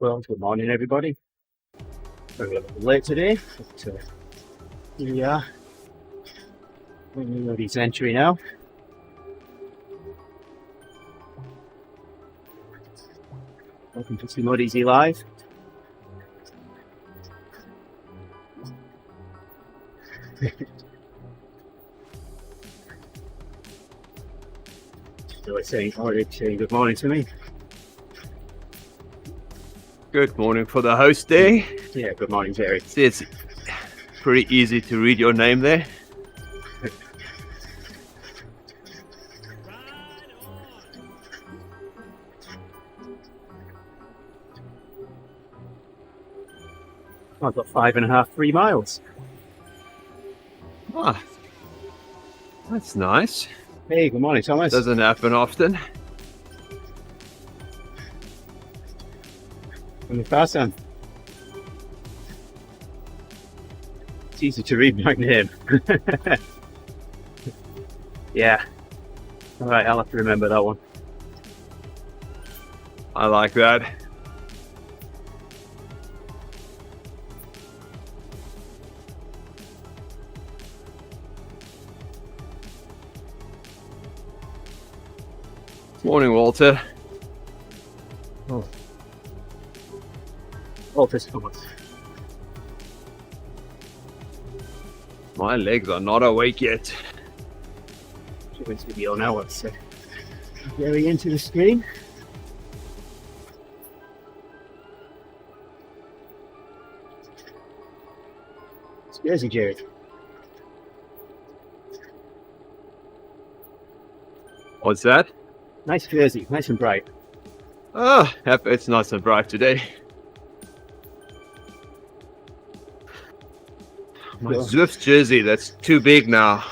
Well, good morning, everybody. We're a little bit late today, but here we are. We're in ODZentury now. Welcome to TeamODZ Live. So it's already saying good morning to me. Good morning for the host there. Yeah, good morning, Jerry. See, it's pretty easy to read your name there. I've got 3 miles. Ah, that's nice. Hey, good morning, Thomas. Doesn't happen often. From the far son. It's easy to read my name. Yeah. All right, I'll have to remember that one. I like that. Morning, Walter. Walter's Thomas. My legs are not awake yet. This video now, let's very into the screen. It's busy, Jared. What's that? Nice jersey, nice and bright. Oh, it's nice and bright today. My Zwift jersey, that's too big now.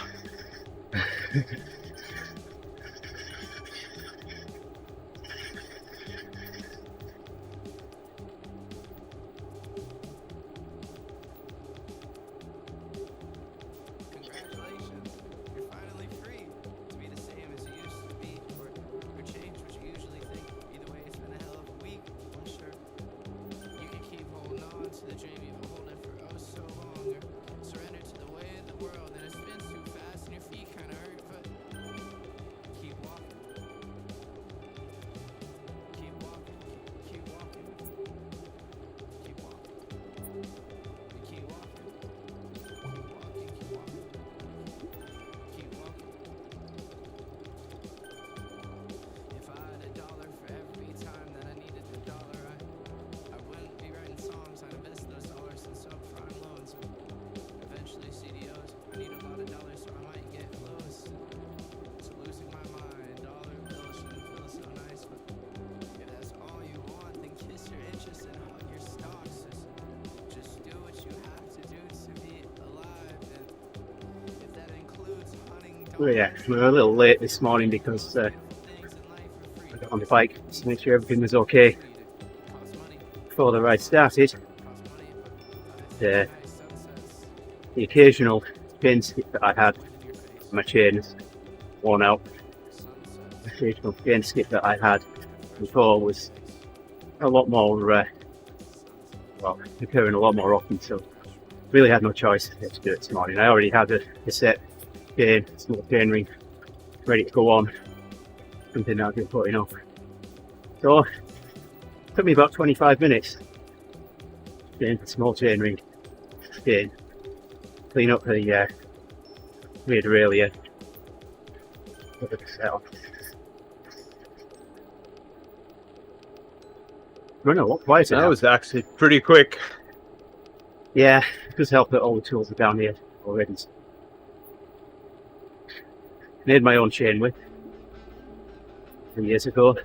Oh yeah, we're a little late this morning because I got on the bike to make sure everything was okay before the ride started. The occasional chain skip that I had, my chain is worn out. The occasional chain skip that I had before was a lot more, occurring a lot more often, so really had no choice to do it this morning. I already had a set chain, small chain ring ready to go on, something that I've been putting off. So it took me about 25 minutes getting the small chain ring in, clean up the rear derailleur, put the set on. Running a lot quieter. That was actually pretty quick. Yeah, it does help that all the tools are down here already. Made my own chain width 3 years ago.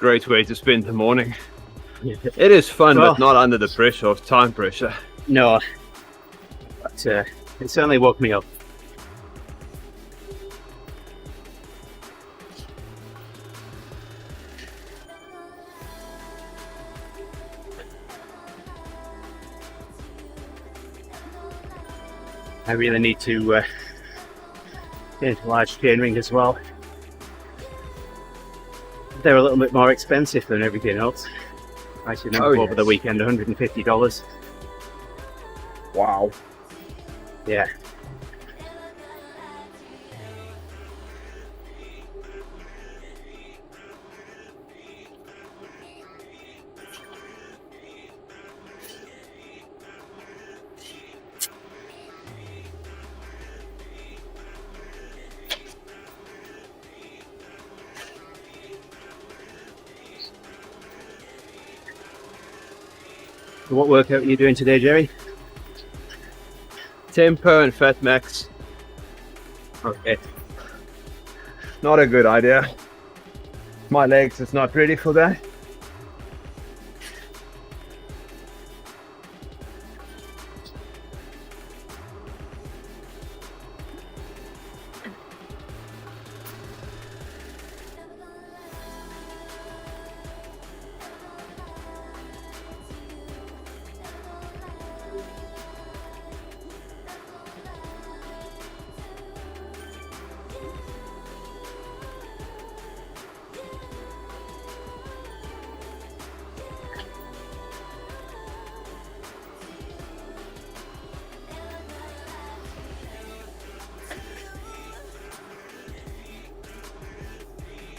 Great way to spend the morning. It is fun, Well, but not under the pressure of time pressure. no, but it certainly woke me up. I really need to get into large chainring as well. They're a little bit more expensive than everything else. I should know over the weekend, $150. Wow. Yeah. So what workout are you doing today, Jerry? Tempo and fat max. Okay. Not a good idea. My legs is not ready for that.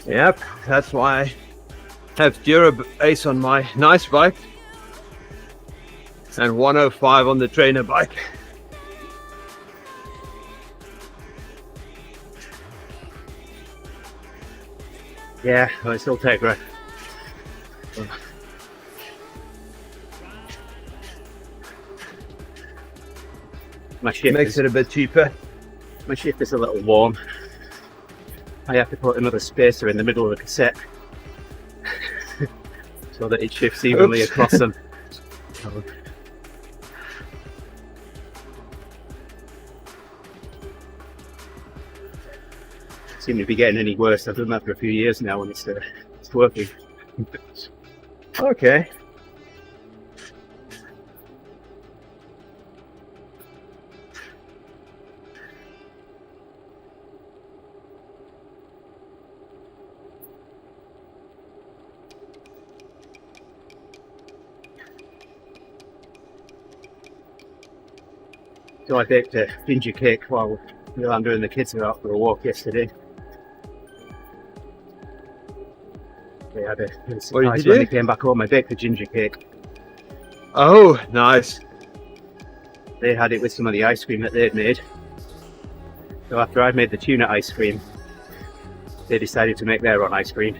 Yep, that's why I have 0 pace on my nice bike and 105 on the trainer bike. Yeah, well, it's still take right. My shift Makes it a bit cheaper. My shift is a little warm. I have to put another spacer in the middle of the cassette so that it shifts evenly across them. Seem to be getting any worse. I've done that for a few years now, and it's working. Okay. So I baked a ginger cake while I'm doing the kids were out for a walk yesterday. They had a surprise when they came back home. I baked a ginger cake. Oh, nice. They had it with some of the ice cream that they'd made. So after I'd made the tuna ice cream, they decided to make their own ice cream.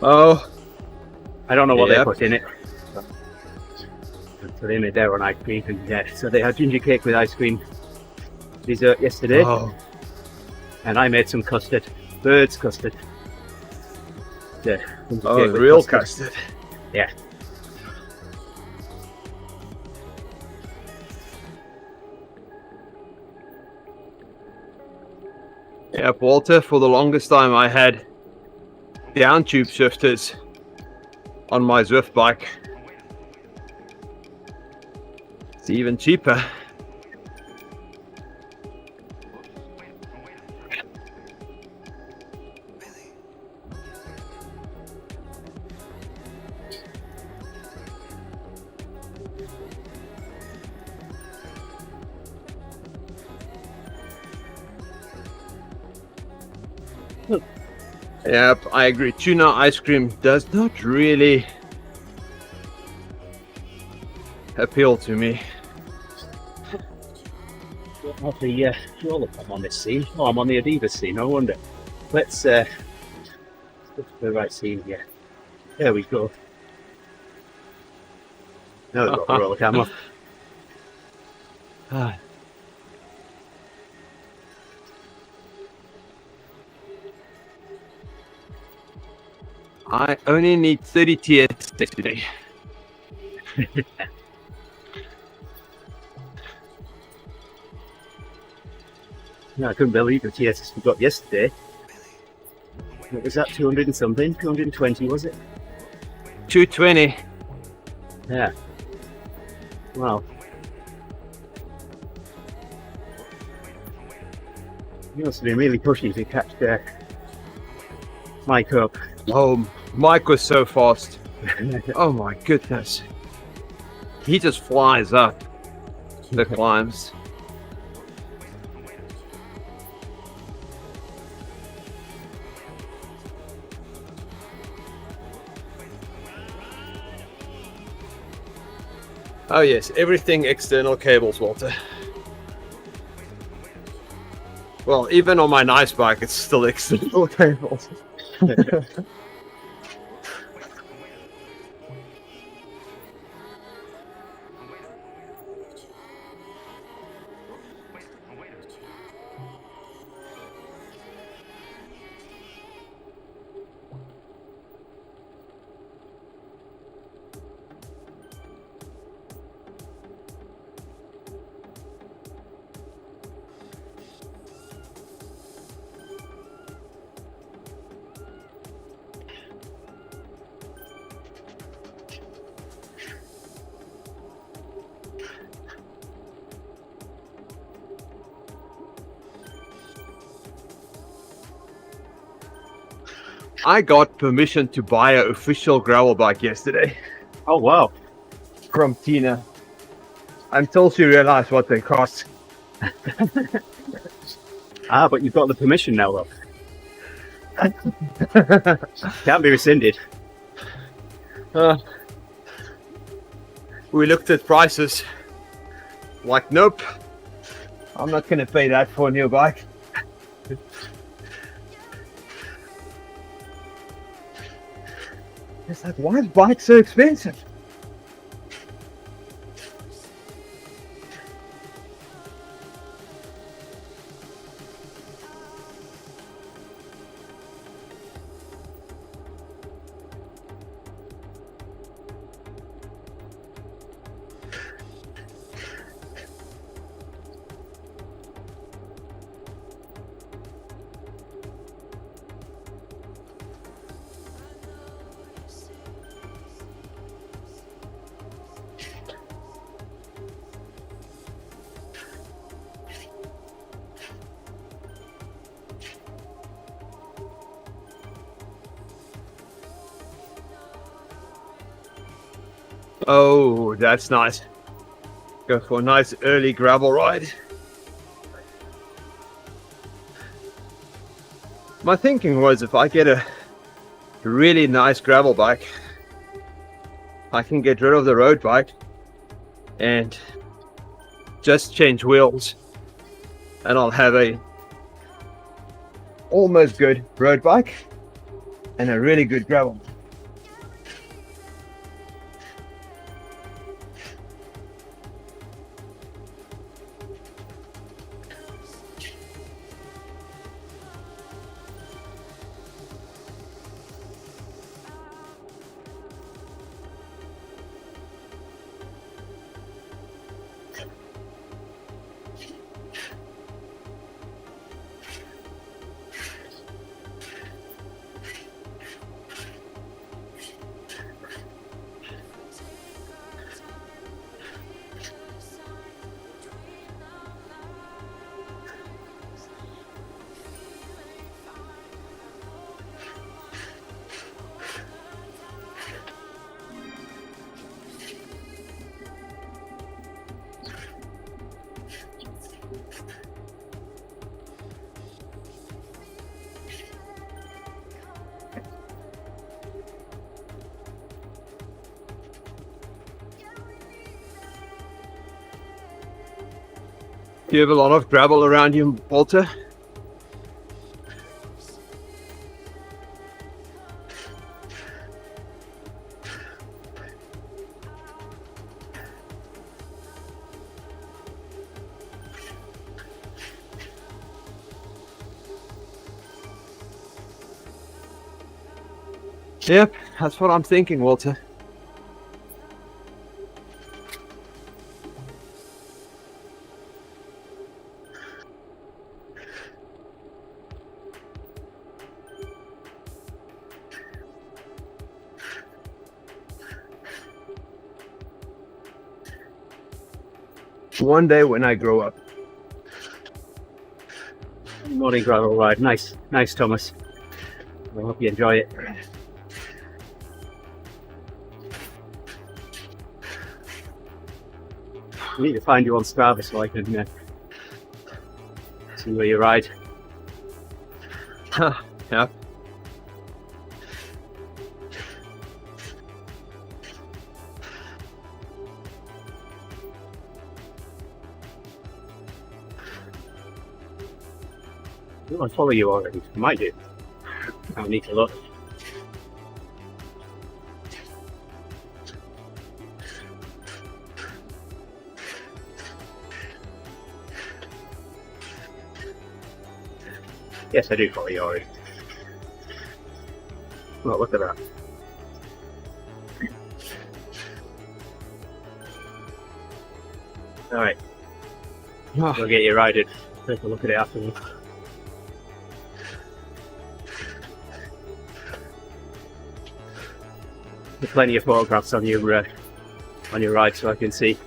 Oh. I don't know what they put in it. So they made their own ice cream, and yeah, so they had ginger cake with ice cream dessert yesterday. Oh. And I made some custard, bird's custard. Yeah, oh, real custard. Yeah. Yeah, Walter, for the longest time I had down tube shifters on my Zwift bike. It's even cheaper. Yep, I agree. Tuna ice cream does not really appeal to me. Not the surely I'm on this scene. Oh, I'm on the ODZentury scene, no wonder. Let's go to the right scene here. There we go. Now we've got the roller camera. I only need 30 TS today. Yeah, I couldn't believe the TSS we got yesterday. What was that, 200 and something? 220, was it? 220. Yeah. Wow. You must have been really pushy to catch Mike up. Oh, Mike was so fast. Oh my goodness. He just flies up the climbs. Oh yes, everything external cables, Walter. Well, even on my nice bike, it's still external cables. I got permission to buy an official gravel bike yesterday Oh, wow. from Tina, until she realized what they cost. But you've got the permission now, look. Can't be rescinded. We looked at prices. Like, nope, I'm not gonna pay that for a new bike. It's like, why is bikes so expensive? Oh, that's nice. Go for a nice early gravel ride. My thinking was, if I get a really nice gravel bike, I can get rid of the road bike and just change wheels, and I'll have a almost good road bike and a really good gravel. Do you have a lot of gravel around you, Walter? Yep, that's what I'm thinking, Walter. One day when I grow up. Morning gravel ride. Nice, Thomas. I hope you enjoy it. I need to find you on Strava so I can see where you ride. Yeah. I follow you already. I might do. I'll need to look. Yes, I do follow you already. Well, look at that. Alright, we'll get you riding. Take a look at it afterwards. There's plenty of photographs on your ride so I can see.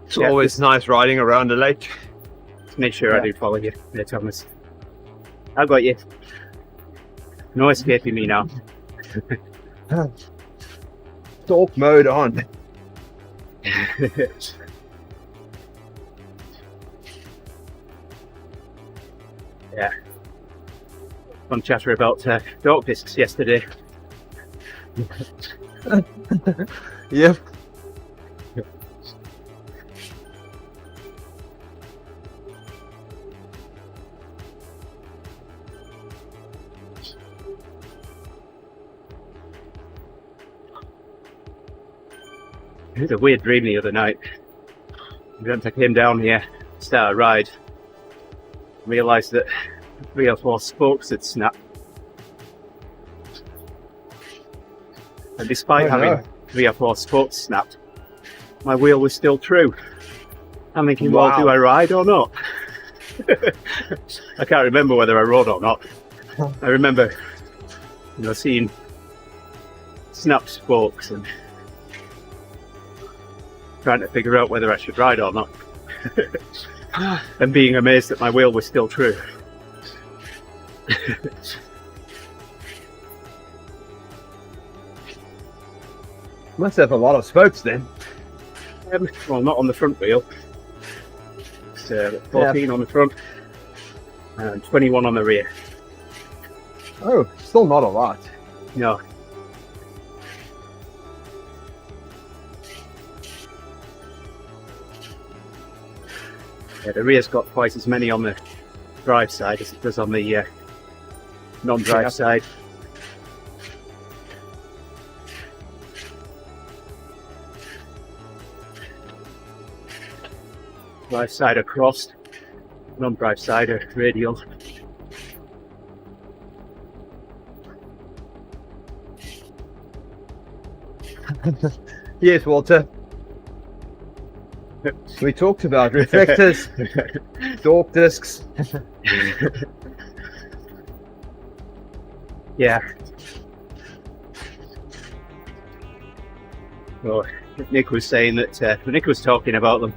It's always nice riding around the lake. Make sure I do follow you there, Thomas. I've got you. No escaping me now. Stalk mode on. Yeah. Fun chatter about dog discs yesterday. Yep. It was a weird dream the other night. I dreamt I came down here, started a ride, realised that 3 or 4 spokes had snapped. And despite having 3 or 4 spokes snapped, my wheel was still true. I'm thinking, well, do I ride or not? I can't remember whether I rode or not. I remember, seeing snapped spokes and trying to figure out whether I should ride or not. And being amazed that my wheel was still true. Must have a lot of spokes then. Well, not on the front wheel. It's 14 on the front and 21 on the rear. Oh, still not a lot. No. Yeah, the rear's got twice as many on the drive side as it does on the non-drive side. Drive side are crossed, non-drive side are radial. Yes, Walter. We talked about reflectors, dog discs. Yeah. Well, Nick was saying that when Nick was talking about them,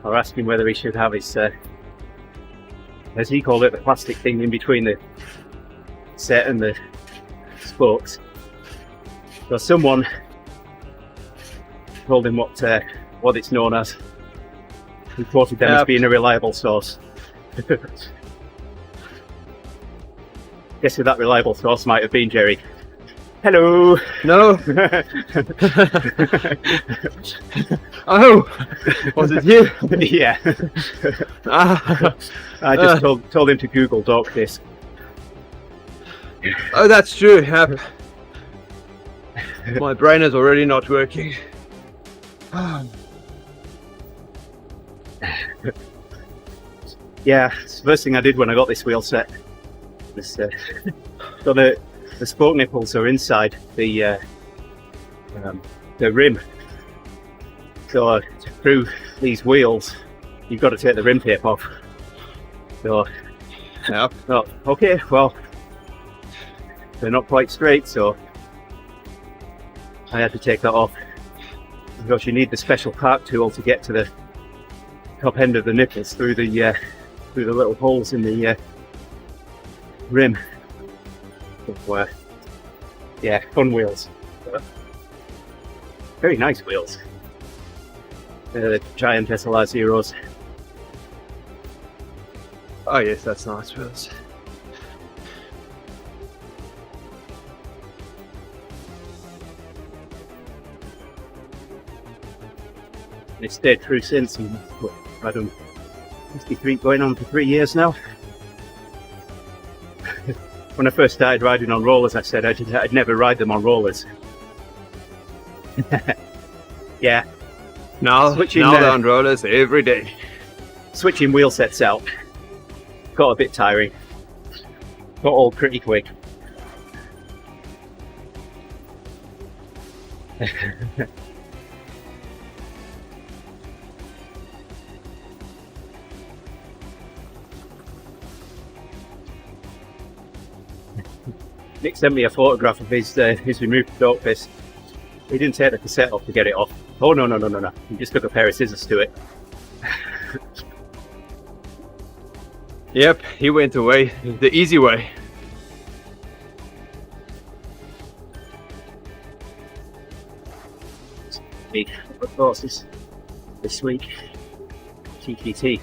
or asking whether he should have his, as he called it, the plastic thing in between the set and the spokes. So someone told him what it's known as. He quoted them as being a reliable source. Guess who that reliable source might have been, Jerry? Hello. No. Oh, was it you? Yeah. I just told him to Google Doc this. Oh, that's true. My brain is already not working. Yeah, it's the first thing I did when I got this wheel set. Was, so the spoke nipples are inside the rim. So through these wheels, you've got to take the rim tape off. So, Yep. oh, okay, well, they're not quite straight, so I had to take that off. Because you need the special carp tool to get to the top end of the nipples through the little holes in the rim. So, yeah, fun wheels. Very nice wheels. The giant SLR Zeros. Oh yes, that's nice wheels. And it's stayed true since. And, I don't 63 going on for 3 years now. When I first started riding on rollers, I said I'd never ride them on rollers. Yeah. Now they're on rollers every day. Switching wheel sets out got a bit tiring. Got old pretty quick. Nick sent me a photograph of his removed dog piss. He didn't take the cassette off to get it off. Oh no. He just took a pair of scissors to it. Yep, he went away the easy way. Big courses this week. TTT.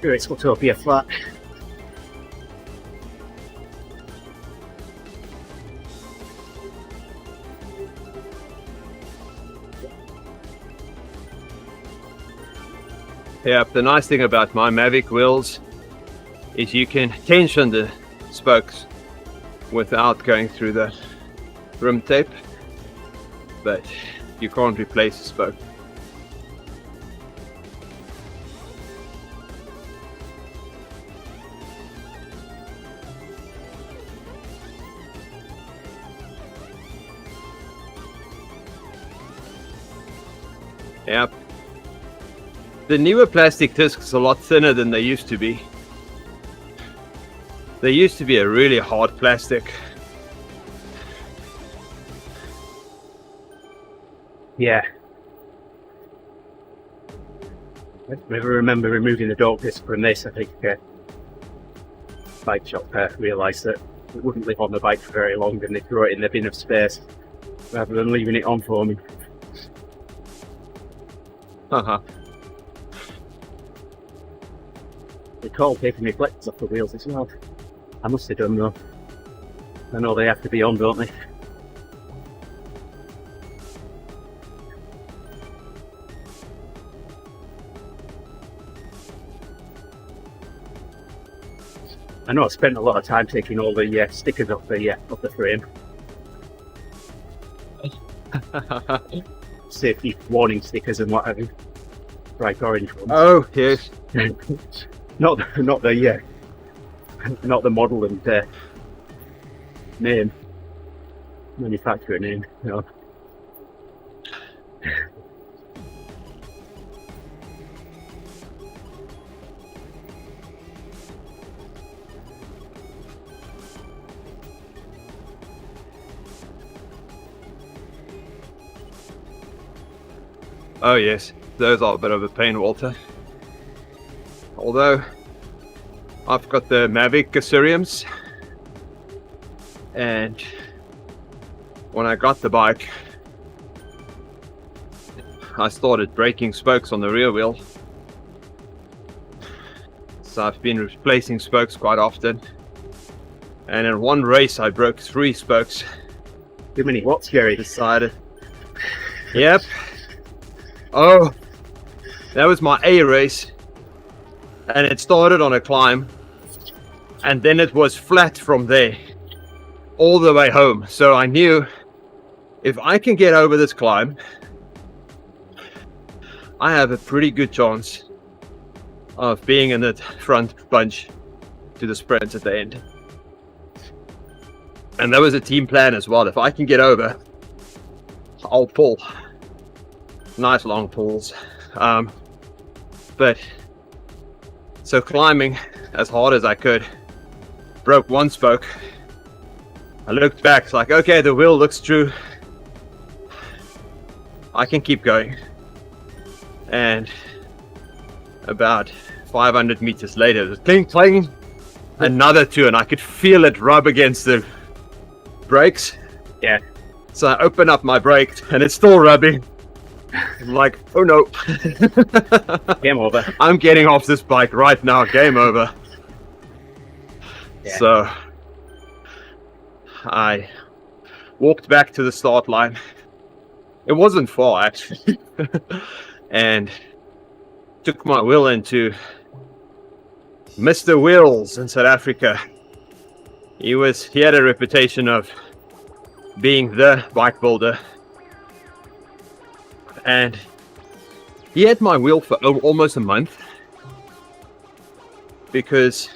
It's Utopia flat. Yeah, the nice thing about my Mavic wheels is you can tension the spokes without going through the rim tape, but you can't replace the spoke. Yep. The newer plastic discs are a lot thinner than they used to be. They used to be a really hard plastic. Yeah. I never remember removing the dog disc from this. I think bike shop realised that it wouldn't live on the bike for very long and they threw it in the bin of space rather than leaving it on for me. They call taking reflectors off the wheels as well. I must have done though. I know they have to be on, don't they? I know I spent a lot of time taking all the stickers off the frame. Safety warning stickers and what have you. Bright orange ones. Oh yes. not the model and name, manufacturer name. No. Oh yes, those are a bit of a pain, Walter. Although I've got the Mavic Assyriums, And when I got the bike, I started breaking spokes on the rear wheel. So I've been replacing spokes quite often. And in one race, I broke 3 spokes. Too many watts, Gary. Decided. Yep. Oh, that was my A race. And it started on a climb. And then it was flat from there all the way home. So I knew if I can get over this climb, I have a pretty good chance of being in the front bunch to the sprint at the end. And that was a team plan as well. If I can get over, I'll pull. Nice long pulls. But so climbing as hard as I could, broke 1 spoke. I looked back, it's like, okay, the wheel looks true. I can keep going. And about 500 meters later, it was cling, cling, another 2, and I could feel it rub against the brakes. Yeah. So I open up my brake, and it's still rubbing. I'm like, oh no. Game over. I'm getting off this bike right now, game over. Yeah. So I walked back to the start line. It wasn't far actually. And took my wheel into Mr. Wheels in South Africa. He had a reputation of being the bike builder. And he had my wheel for almost a month because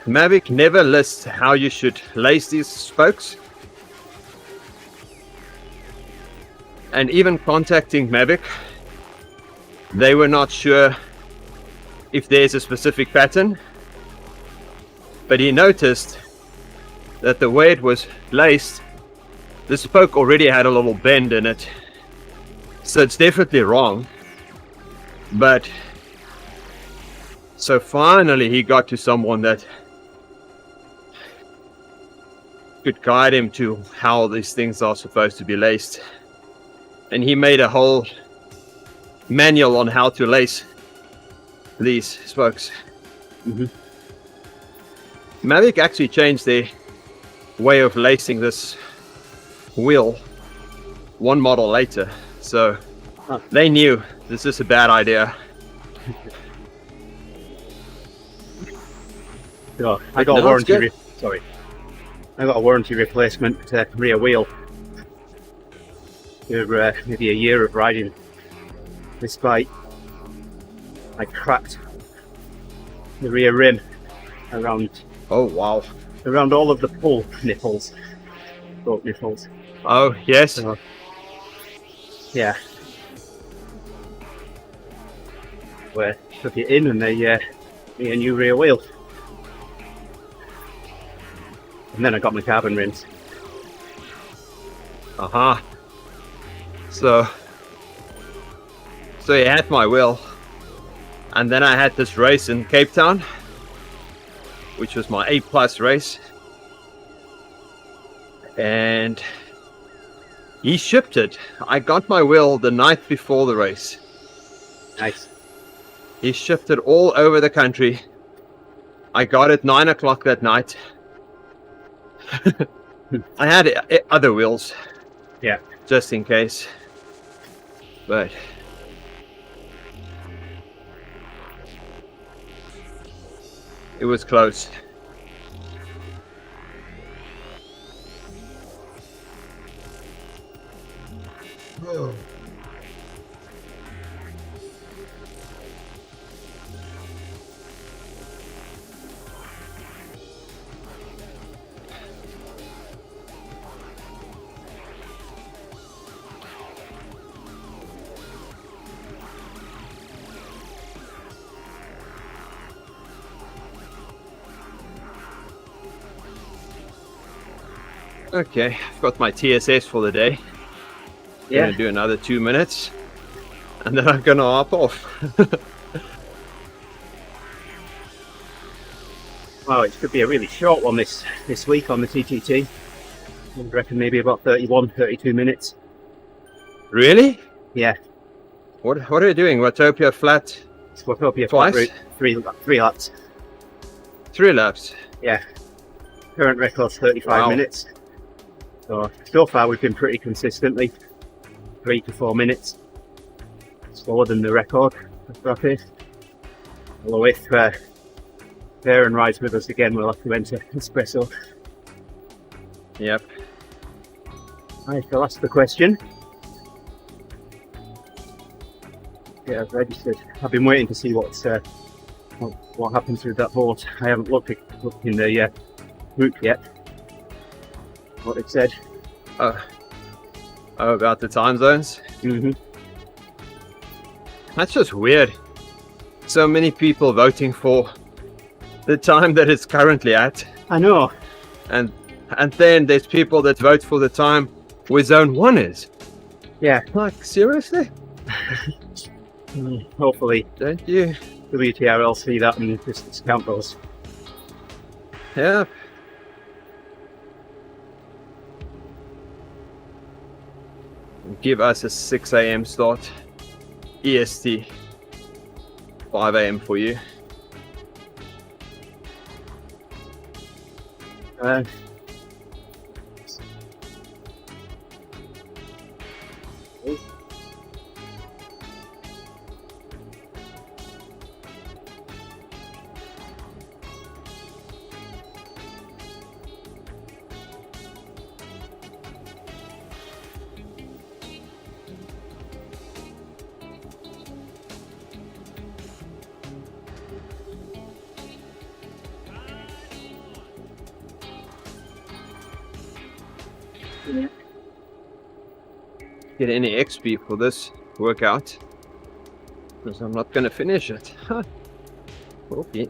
Mavic never lists how you should lace these spokes. And even contacting Mavic, they were not sure if there's a specific pattern. But he noticed that the way it was laced, the spoke already had a little bend in it. So it's definitely wrong. But so finally he got to someone that could guide him to how these things are supposed to be laced. And he made a whole manual on how to lace these spokes. Mm-hmm. Mavic actually changed their way of lacing this wheel 1 model later. So they knew this is a bad idea. So I got a warranty. I got a warranty replacement rear wheel. Over maybe a year of riding this bike, I cracked the rear rim around. Oh wow! Around all of the pull nipples, bolt nipples. Oh yes. So, yeah. We took it in and they made a new rear wheel. And then I got my carbon rims. Uh-huh. So you had my wheel. And then I had this race in Cape Town, which was my A+ race. And he shipped it. I got my wheel the night before the race. Nice. He shipped it all over the country. I got it 9 o'clock that night. I had other wheels. Yeah. Just in case. But it was close. Oh. Okay, I've got my TSS for the day. Yeah. Gonna do another 2 minutes, and then I'm gonna hop off. Well, it could be a really short one this week on the TTT. I reckon maybe about 31, 32 minutes. Really? Yeah. What are you doing? Watopia flat? Watopia Twice? flat route, three laps. 3 laps. Yeah. Current record's 35 Wow. minutes. So far we've been pretty consistently 3 to 4 minutes slower than the record for our pace. Although if Darren rides with us again, we'll have to enter espresso. Yep. Right, I'll ask the question. Yeah, I've registered. I've been waiting to see what happens with that boat. I haven't looked in the route yet. What it said. Oh, about the time zones? Mm-hmm. That's just weird. So many people voting for the time that it's currently at. I know. And then there's people that vote for the time where zone 1 is. Yeah. Like, seriously? Hopefully Don't you? WTRL see that and just discount those. Yeah. Give us a 6 a.m. start. EST. 5 a.m. for you. Yeah. Get any XP for this workout, because I'm not going to finish it. Huh. Okay.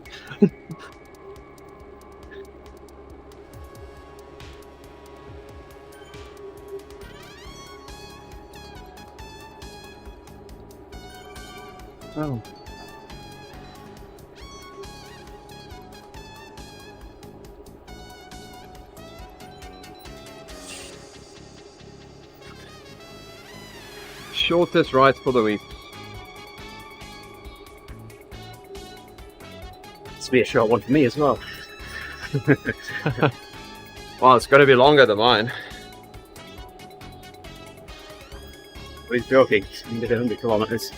Oh. Shortest ride for the week. It's be a short one for me as well. Well, it's going to be longer than mine. We're joking. We did 100 kilometers.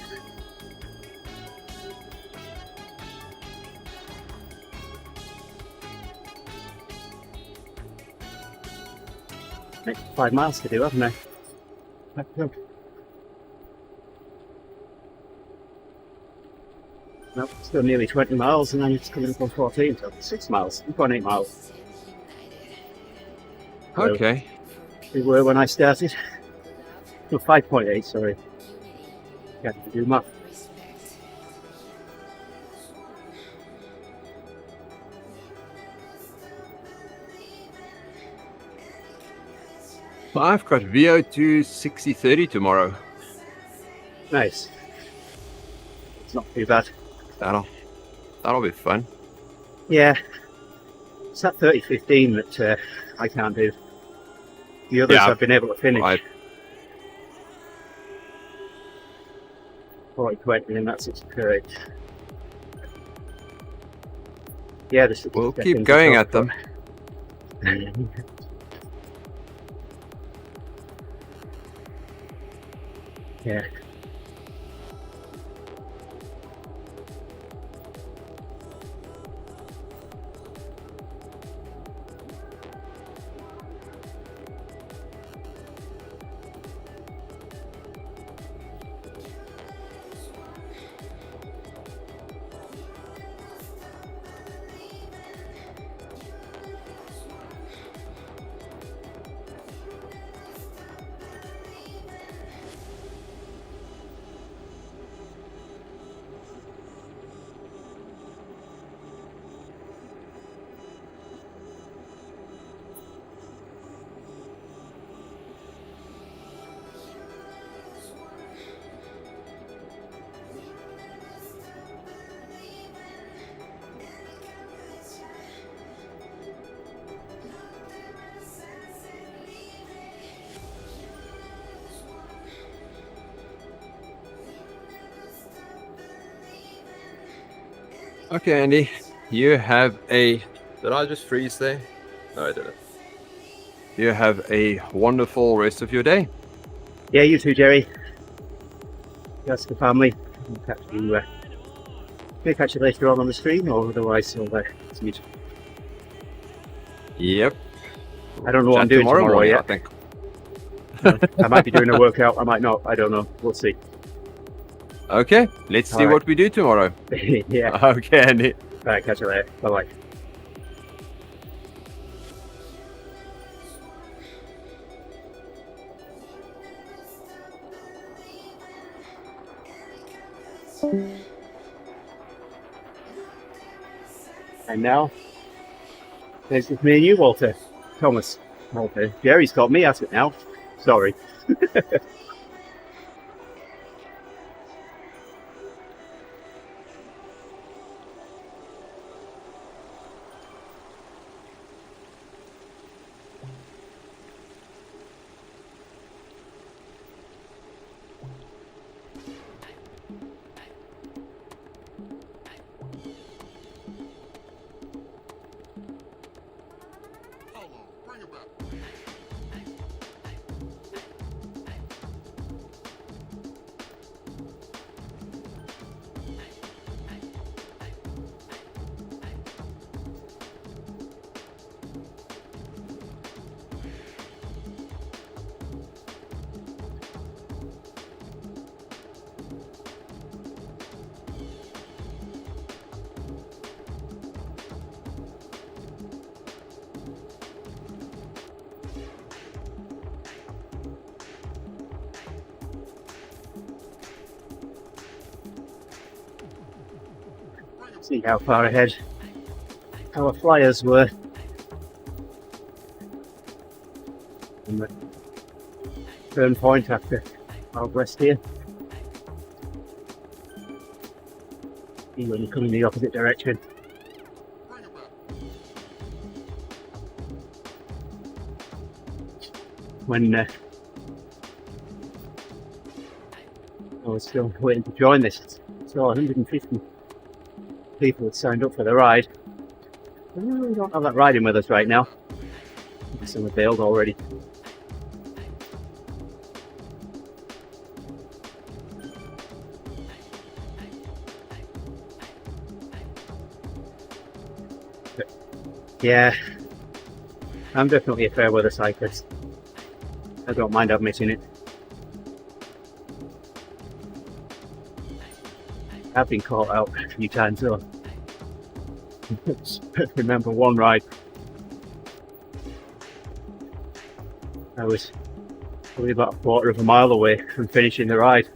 Next 5 miles to do, haven't I? No, still nearly 20 miles, and then it's coming up on 14, so 6 miles, 1.8 miles. Okay. We were when I started. No, 5.8, sorry. Got to do math. I've got VO2 6030 tomorrow. Nice. It's not too bad. That'll be fun. Yeah. It's that 30-15 that I can't do. The others I've been able to finish. 40-20, and that's its courage. Yeah, We'll keep going at them. Yeah. Okay, Andy, you have a... Did I just freeze there? No, I didn't. You have a wonderful rest of your day. Yeah, you too, Jerry. That's the family. We'll catch you, may catch you later on the stream, or otherwise we'll see you. Yep. I don't know what I'm doing tomorrow morning, yet. I think. I might be doing a workout, I might not, I don't know. We'll see. Okay, let's see what we do tomorrow. Yeah. Okay, Andy. Alright, catch you later. Bye-bye. And now, there's just me and you, Walter. Thomas. Walter. Jerry's got me at it now. Sorry. See how far ahead our flyers were. And the turn point after our rest here. See when you come in the opposite direction. When I was still waiting to join this, so 150 people had signed up for the ride. We don't have that riding with us right now. Some have bailed already. But yeah, I'm definitely a fair weather cyclist. I don't mind admitting it. I've been caught out a few times though. Remember one ride, I was probably about a quarter of a mile away from finishing the ride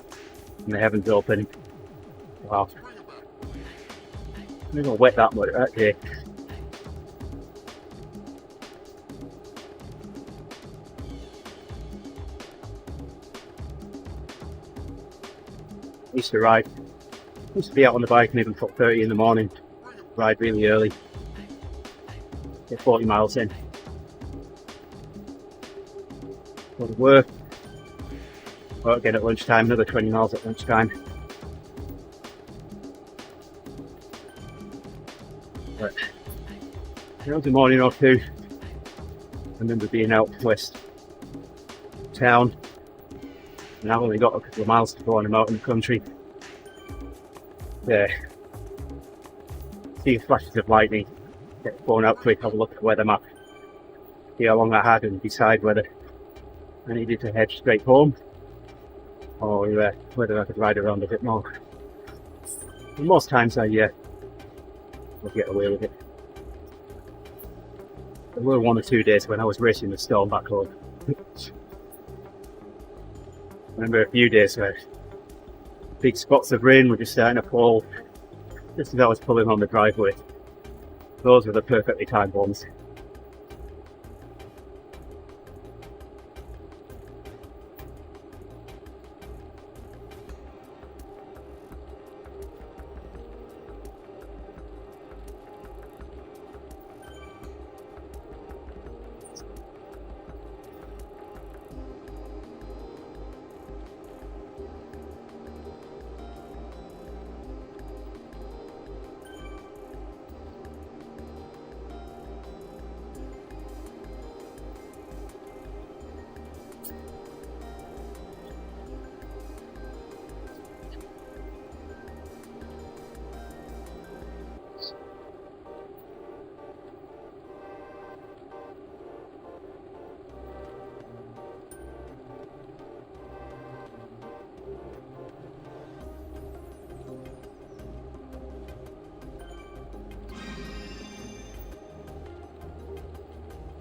and the heavens opened. Wow. I got wet that much that day. I used to be out on the bike maybe 4:30 in the morning, ride really early, get 40 miles in, go to work again at lunchtime, another 20 miles at lunchtime. But there was a morning or two, I remember being out west town, and I've only got a couple of miles to go and I'm out in the country. Yeah. See flashes of lightning, get the phone out quick, have a look at the weather map, see how long I had and decide whether I needed to head straight home or whether I could ride around a bit more. And most times I will get away with it. There were 1 or 2 days when I was racing the storm back home. I remember a few days where big spots of rain were just starting to fall just as I was pulling on the driveway. Those were the perfectly timed ones.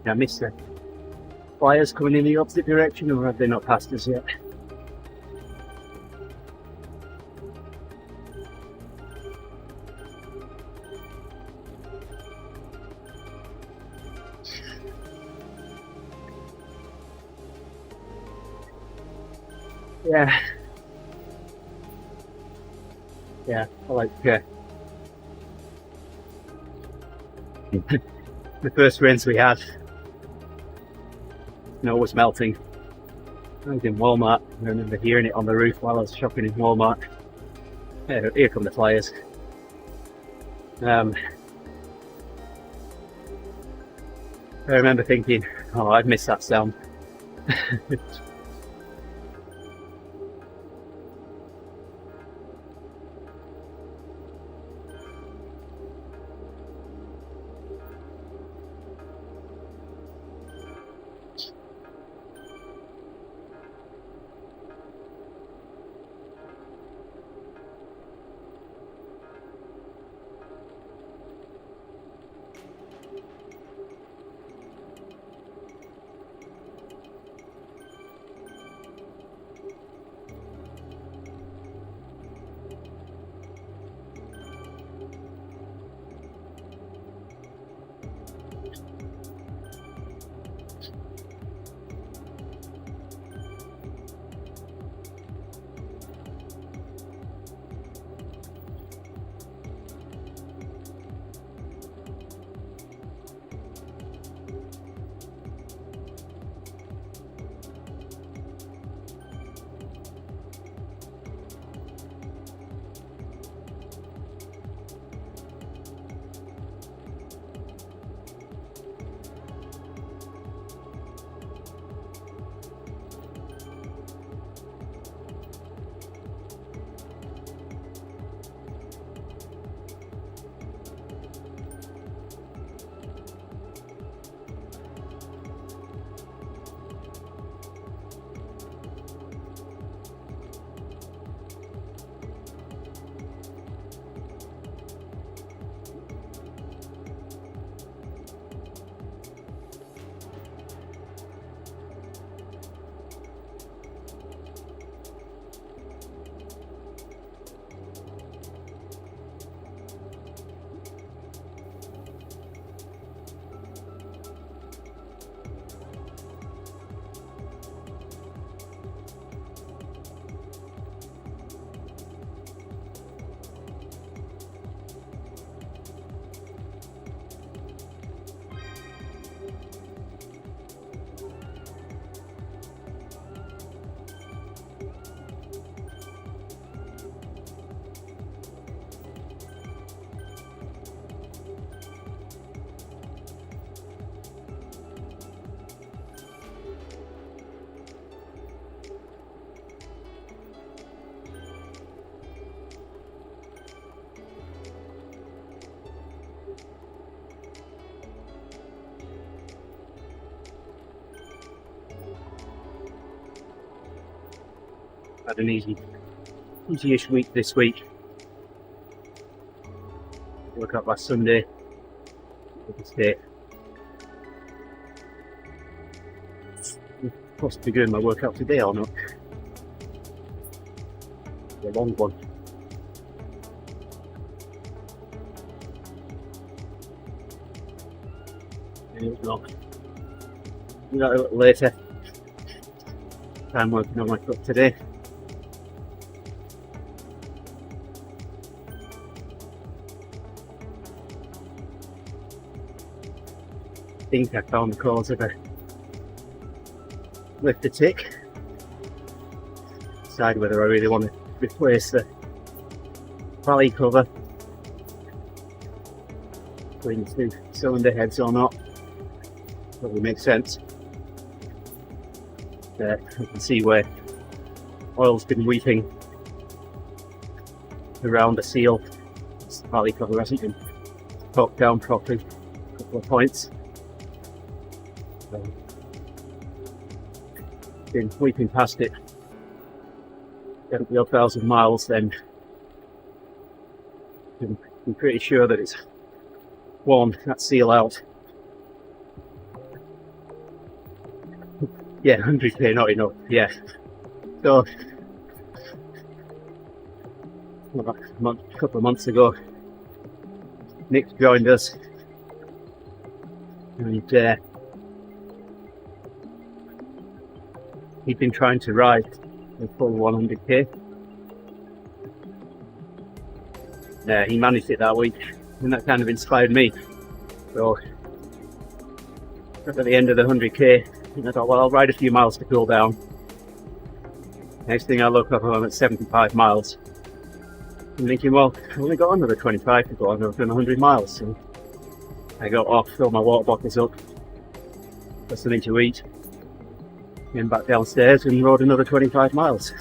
I missed the flyers coming in the opposite direction, or have they not passed us yet? Yeah, I like the first rinse we had. Snow was melting. I was in Walmart. I remember hearing it on the roof while I was shopping in Walmart. Here come the flyers. I remember thinking, oh, I'd missed that sound. Had an easy-ish week this week. Woke up last Sunday. Stay. Possibly doing my workout today or not. A long one. Not a little later. I'm working on my foot today. I think I found the cause of a lift a tick. Decide whether I really want to replace the valley cover between the two cylinder heads or not. Probably makes sense. You can see where oil's been weeping around the seal. This valley cover hasn't been poked down properly. A couple of points. Been weeping past it. Get the 1,000 miles, then I'm pretty sure that it's worn that seal out. Yeah, 100k not enough. Yeah. So a couple of months ago, Nick joined us, and he'd been trying to ride the full 100k. He managed it that week, and that kind of inspired me. So at the end of the 100k, I thought, well, I'll ride a few miles to cool down. Next thing I look up, I'm at 75 miles. I'm thinking, well, I've only got another 25 to go, and I've done 100 miles. So I got off, filled my water bottles up, got something to eat, came back downstairs and rode another 25 miles.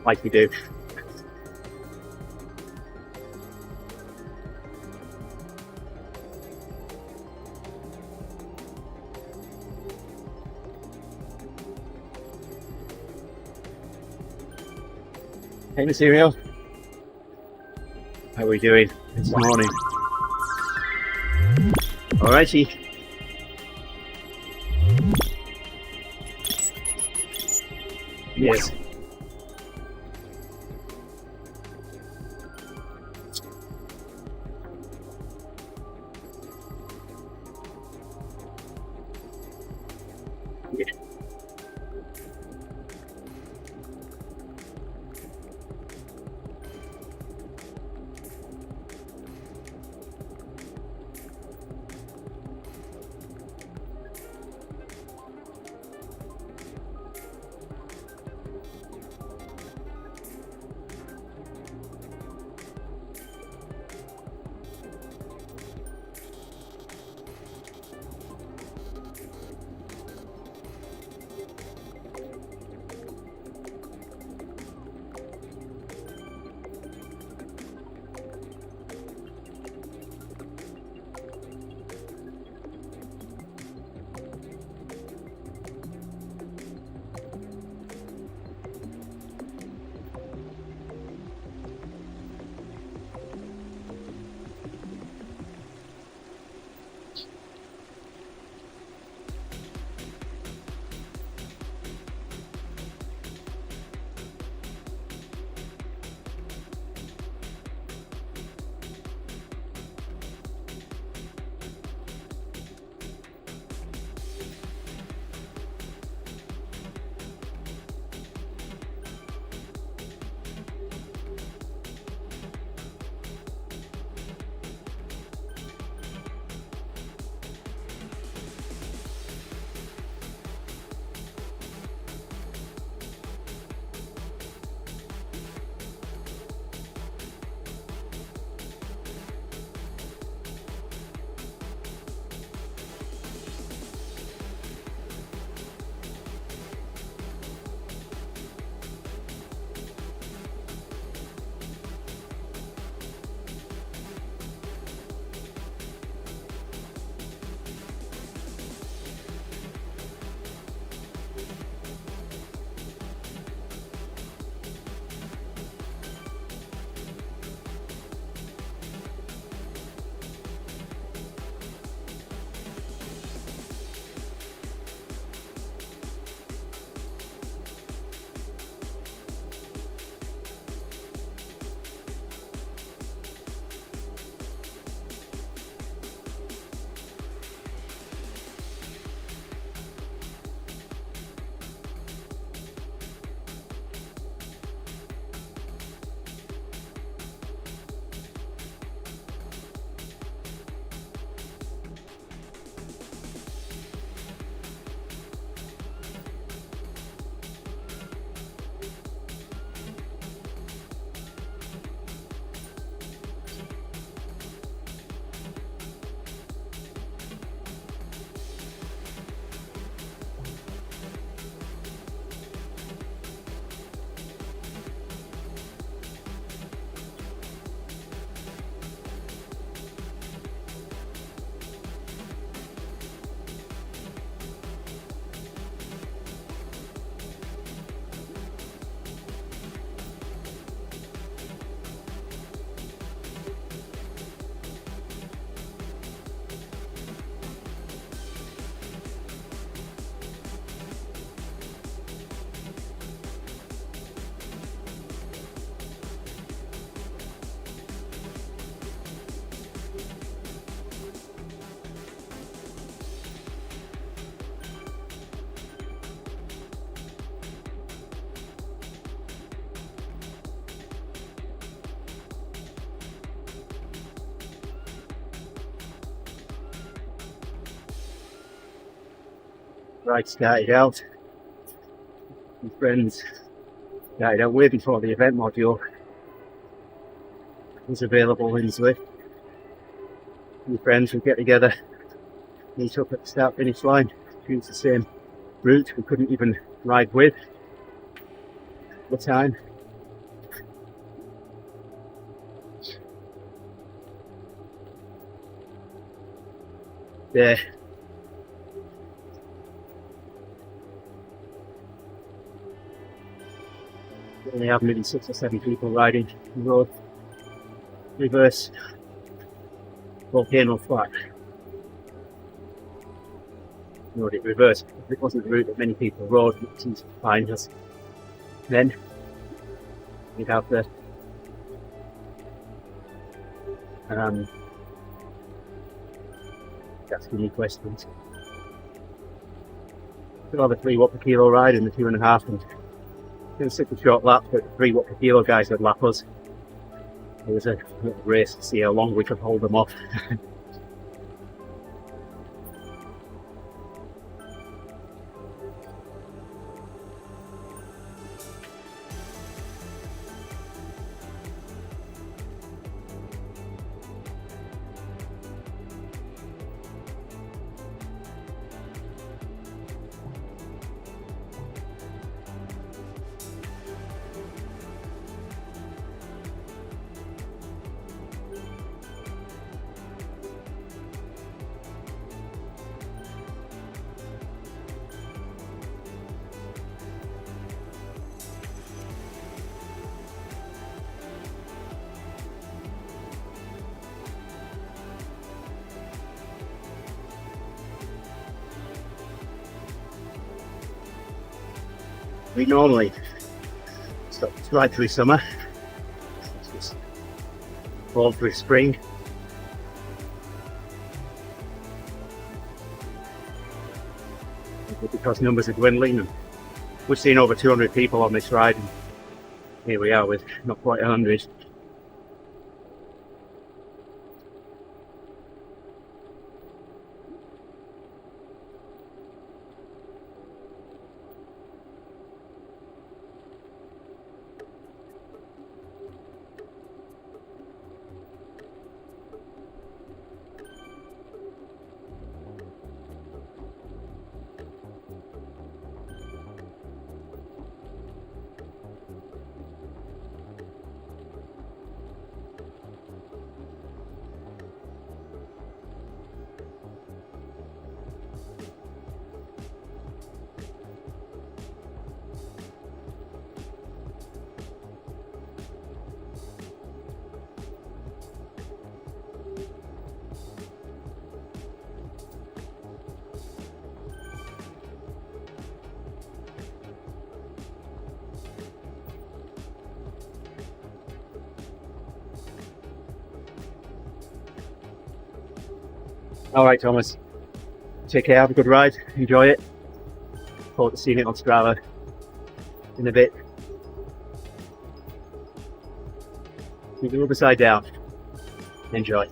Like you do. Hey, Material. How are we doing this morning? Alrighty. Yes. Yeah. ride started out. My friends started out way before the event module was available in Zwift. My friends would get together, meet up at the start finish line, choose the same route we couldn't even ride with at the time. There. We only have maybe 6 or 7 people riding the road. Reverse volcano flat. Rode it reverse. It wasn't the route that many people rode, which is fine. Just then you'd have the asking me questions. Could have a 3 watt per kilo ride in the 2.5 and it was such a short lap, but the 3 watt per kilo guys would lap us. It was a little race to see how long we could hold them off. We normally stop right through summer, just fall through spring. But because numbers are dwindling, and we've seen over 200 people on this ride, and here we are with not quite 100. All right, Thomas. Take care. Have a good ride. Enjoy it. Forward to seeing it on Strava in a bit. Keep the other side down. Enjoy.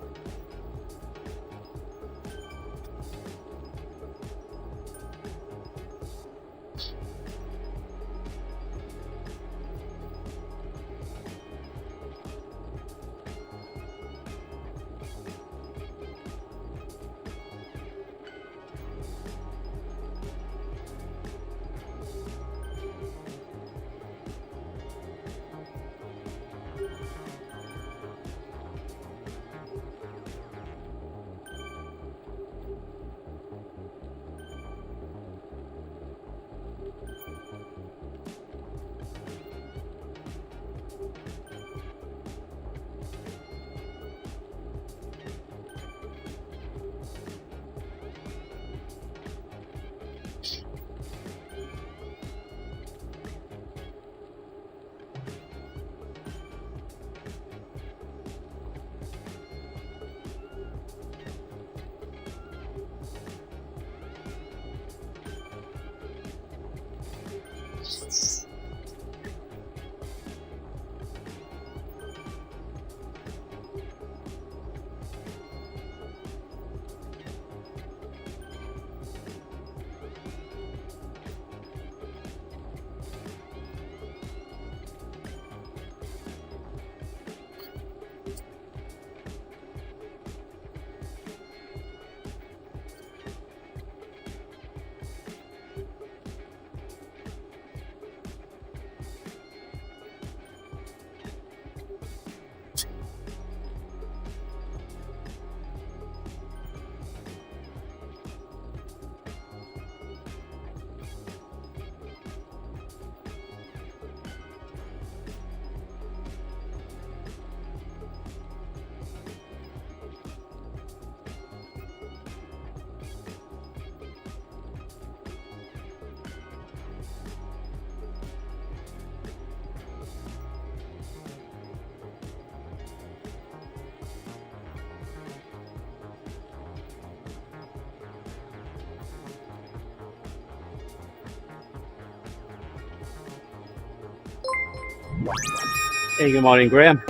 Hey, good morning, Graham.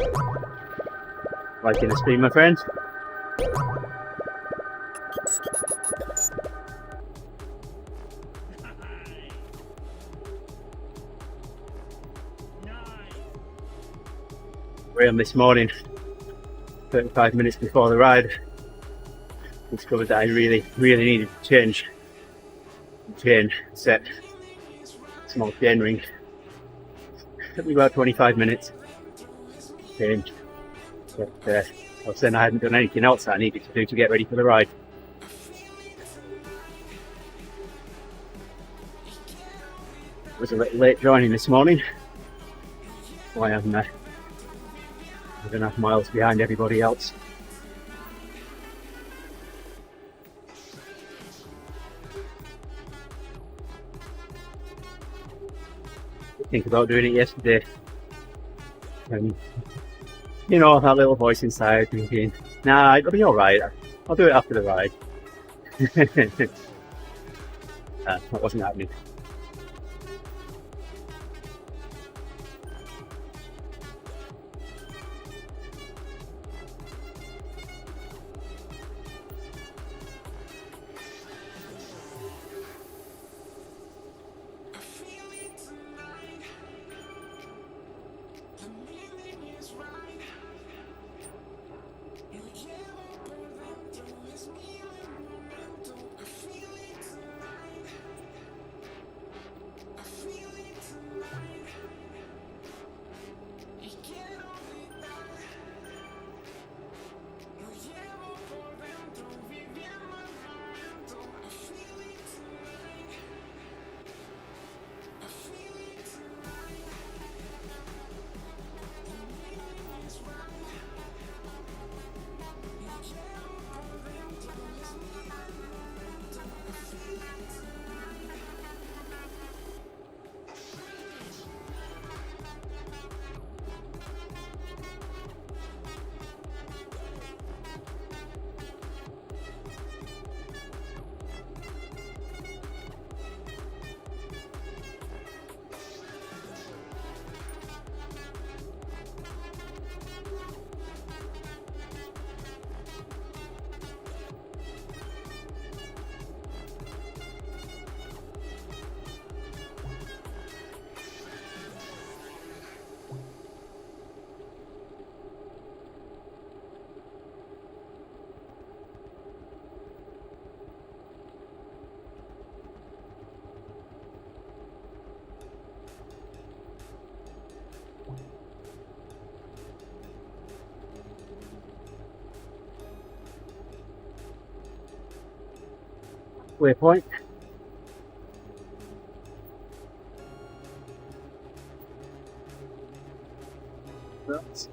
Liking the stream, my friend? Graham this morning, 35 minutes before the ride, discovered that I really needed to change the chain set, small chain ring. Took me about 25 minutes to change, but I was saying I hadn't done anything else that I needed to do to get ready for the ride. It was a little late joining this morning, so I am 1.5 miles behind everybody else. Think about doing it yesterday, and you know, that little voice inside thinking, nah, it'll be alright, I'll do it after the ride. That wasn't happening. Waypoint. That's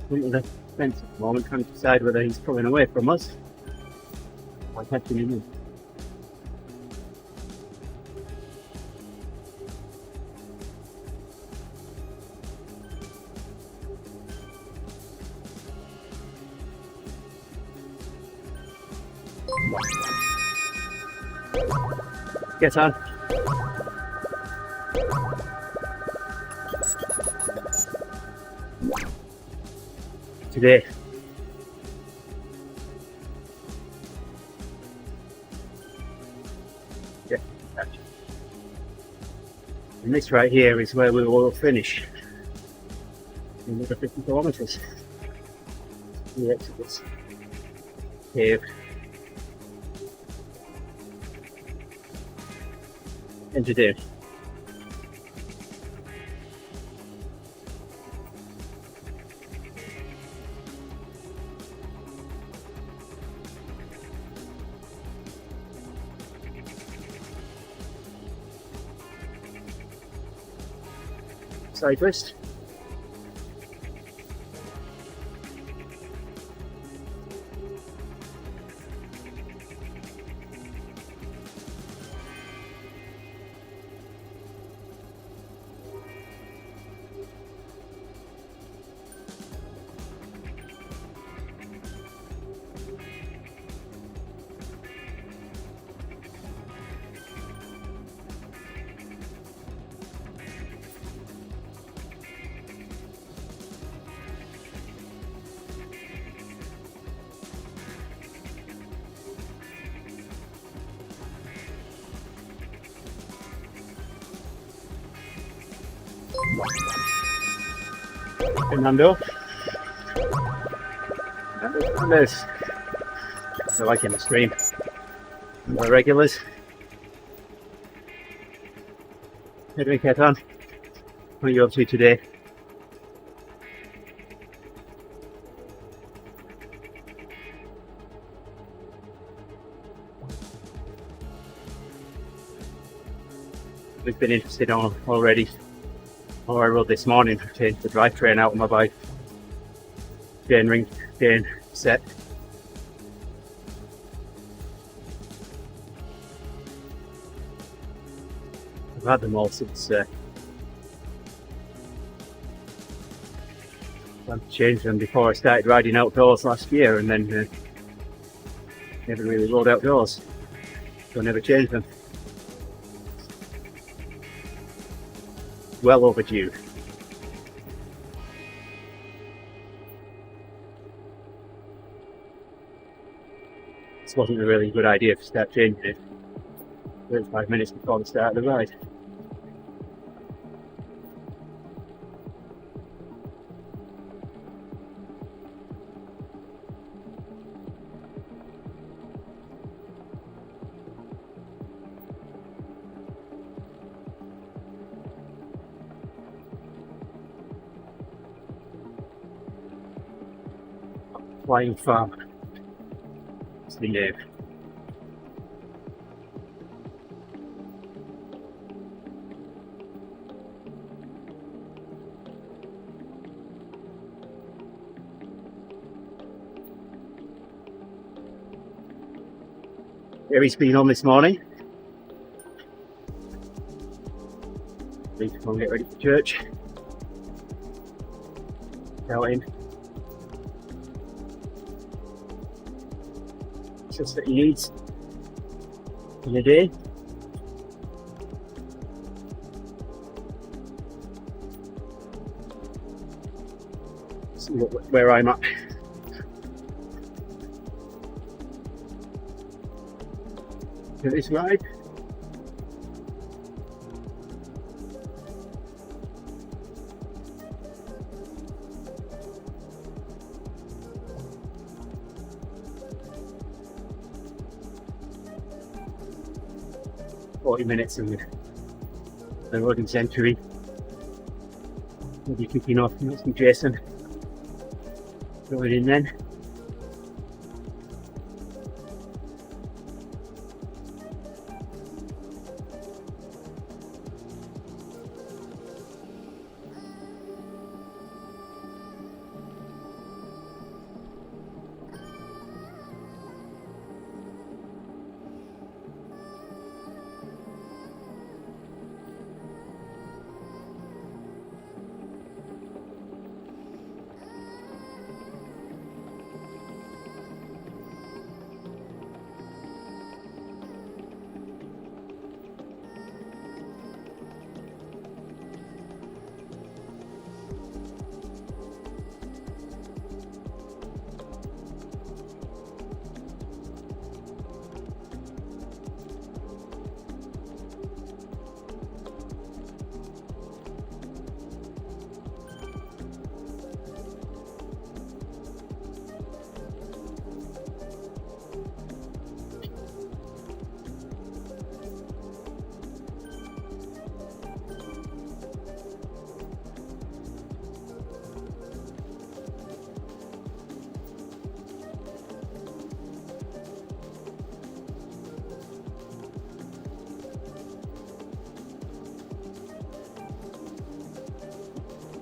'Into the fence at the moment, trying to decide whether he's pulling away from us or catching him in. Get on. Today. Yeah. And this right here is where we will finish. Another 50 kilometers. The exit this cave. And today. Cyclist. Fernando. And there's so like in the stream. The regulars. How do we get on? What are you up to today? We've been interested on already. Oh, I rode this morning, changed the drivetrain out of my bike. Chain set. I've had them all since I changed them before I started riding outdoors last year, and then never really rode outdoors, so I never changed them. Well overdue. This wasn't a really good idea to start changing it 35 minutes before the start of the ride. Flying Farm. That's the name. Gary's been on this morning. Need to go and get ready for church. Out in. Just that he needs in a day. See where I'm at. For this ride. Minutes in the ODZentury. We'll be kicking off. That's from Jason. Going in then.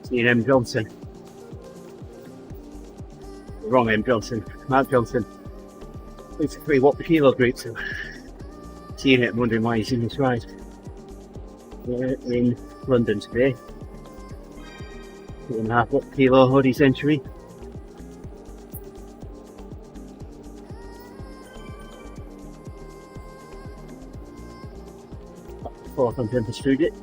Seeing M. Johnson. Wrong M. Johnson. Mark Johnson. It's a 3 watt per kilo group, so seeing it and wondering why he's in this ride. We're in London today. 2.5 watt per kilo ODZentury. Fourth on Tempest Street.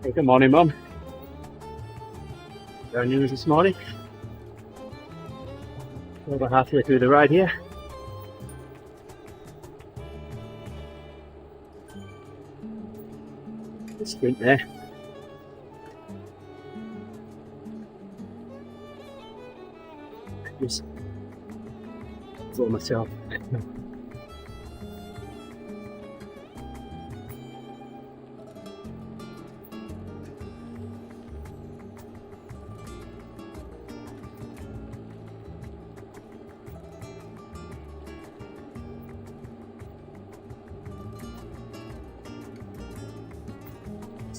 Hey, good morning, Mum. No news this morning. Over halfway through the ride here. The sprint there. Just for myself.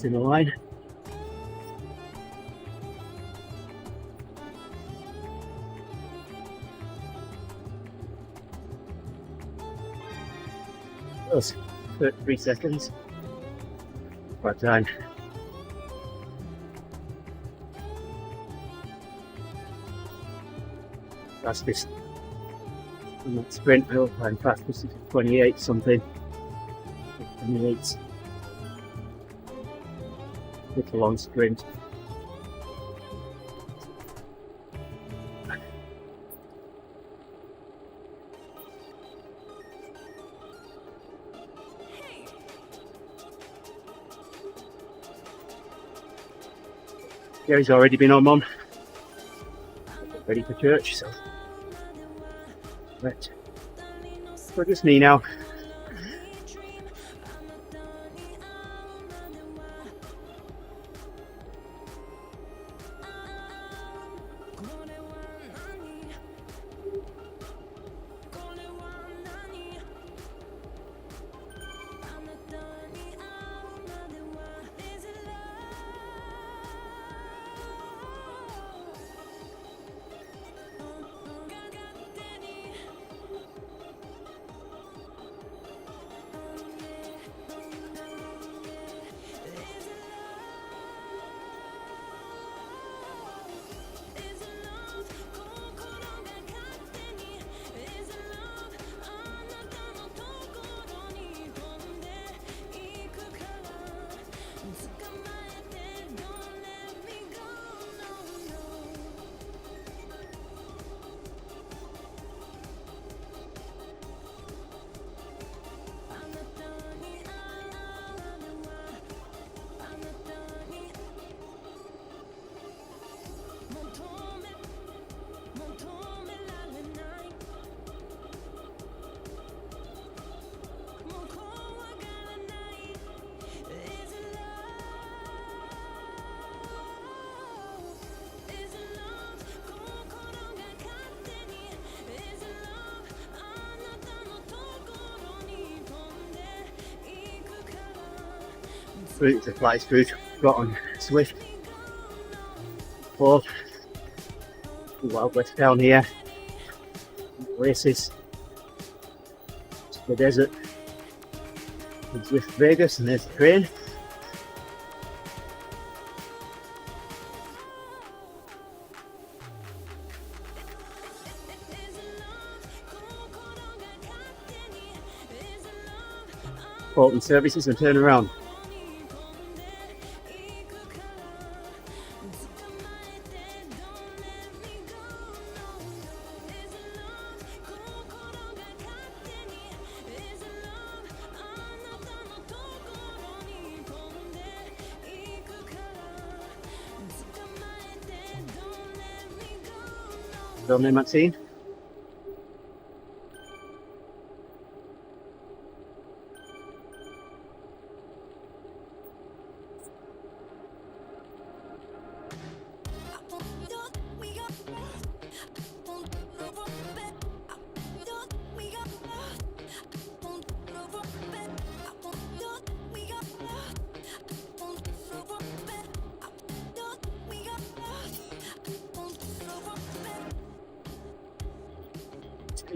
In the line. Those 33 seconds. Quite time. Fastest in that sprint, my all-time fastest is 28 something. 28. It's a long sprint. Gary's already been on, Mum. Ready for church, so. Right. So just me now. Route to flight route got on Zwift. Fourth. Wild West down here. Oasis. The desert. And Zwift Vegas, and there's the train. Bolton services and turn around. Well done, Maxine.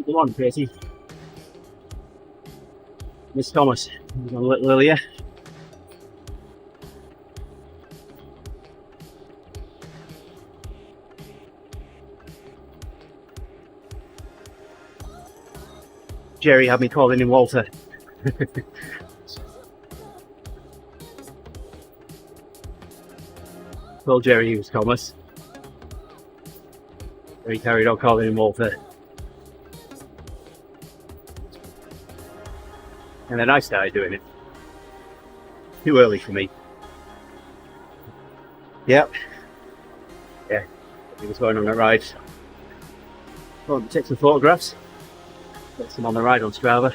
Come on, Tracy. Miss Thomas, was on a little earlier. Jerry had me calling him Walter. told Jerry he was Thomas. So he carried on calling him Walter. And then I started doing it. Too early for me. Yep. Yeah. He was going on a ride. Well, take some photographs. Get some on the ride on Strava.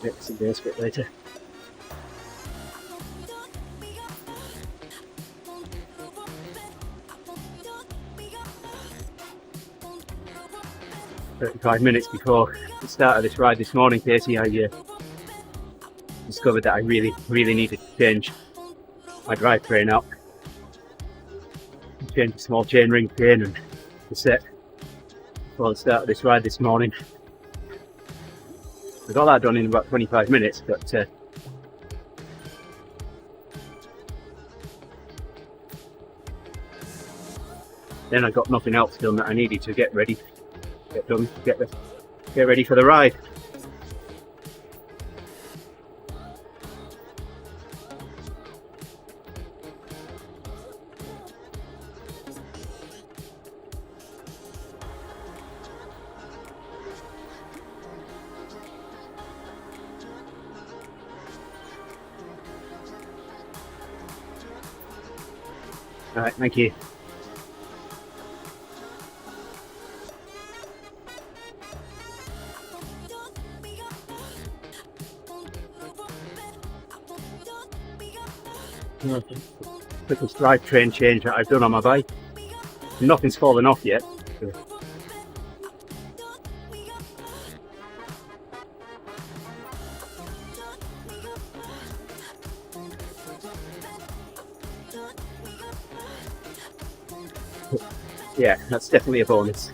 Get some days a bit later. "5 minutes before the start of this ride this morning, Casey, I discovered that I really needed to change my drivetrain out. Change the small chainring chain and the set before the start of this ride this morning. I got that done in about 25 minutes, but then I got nothing else done that I needed to get ready, get ready for the ride. All right, thank you. Quickest drivetrain change that I've done on my bike. Nothing's fallen off yet. Yeah, that's definitely a bonus.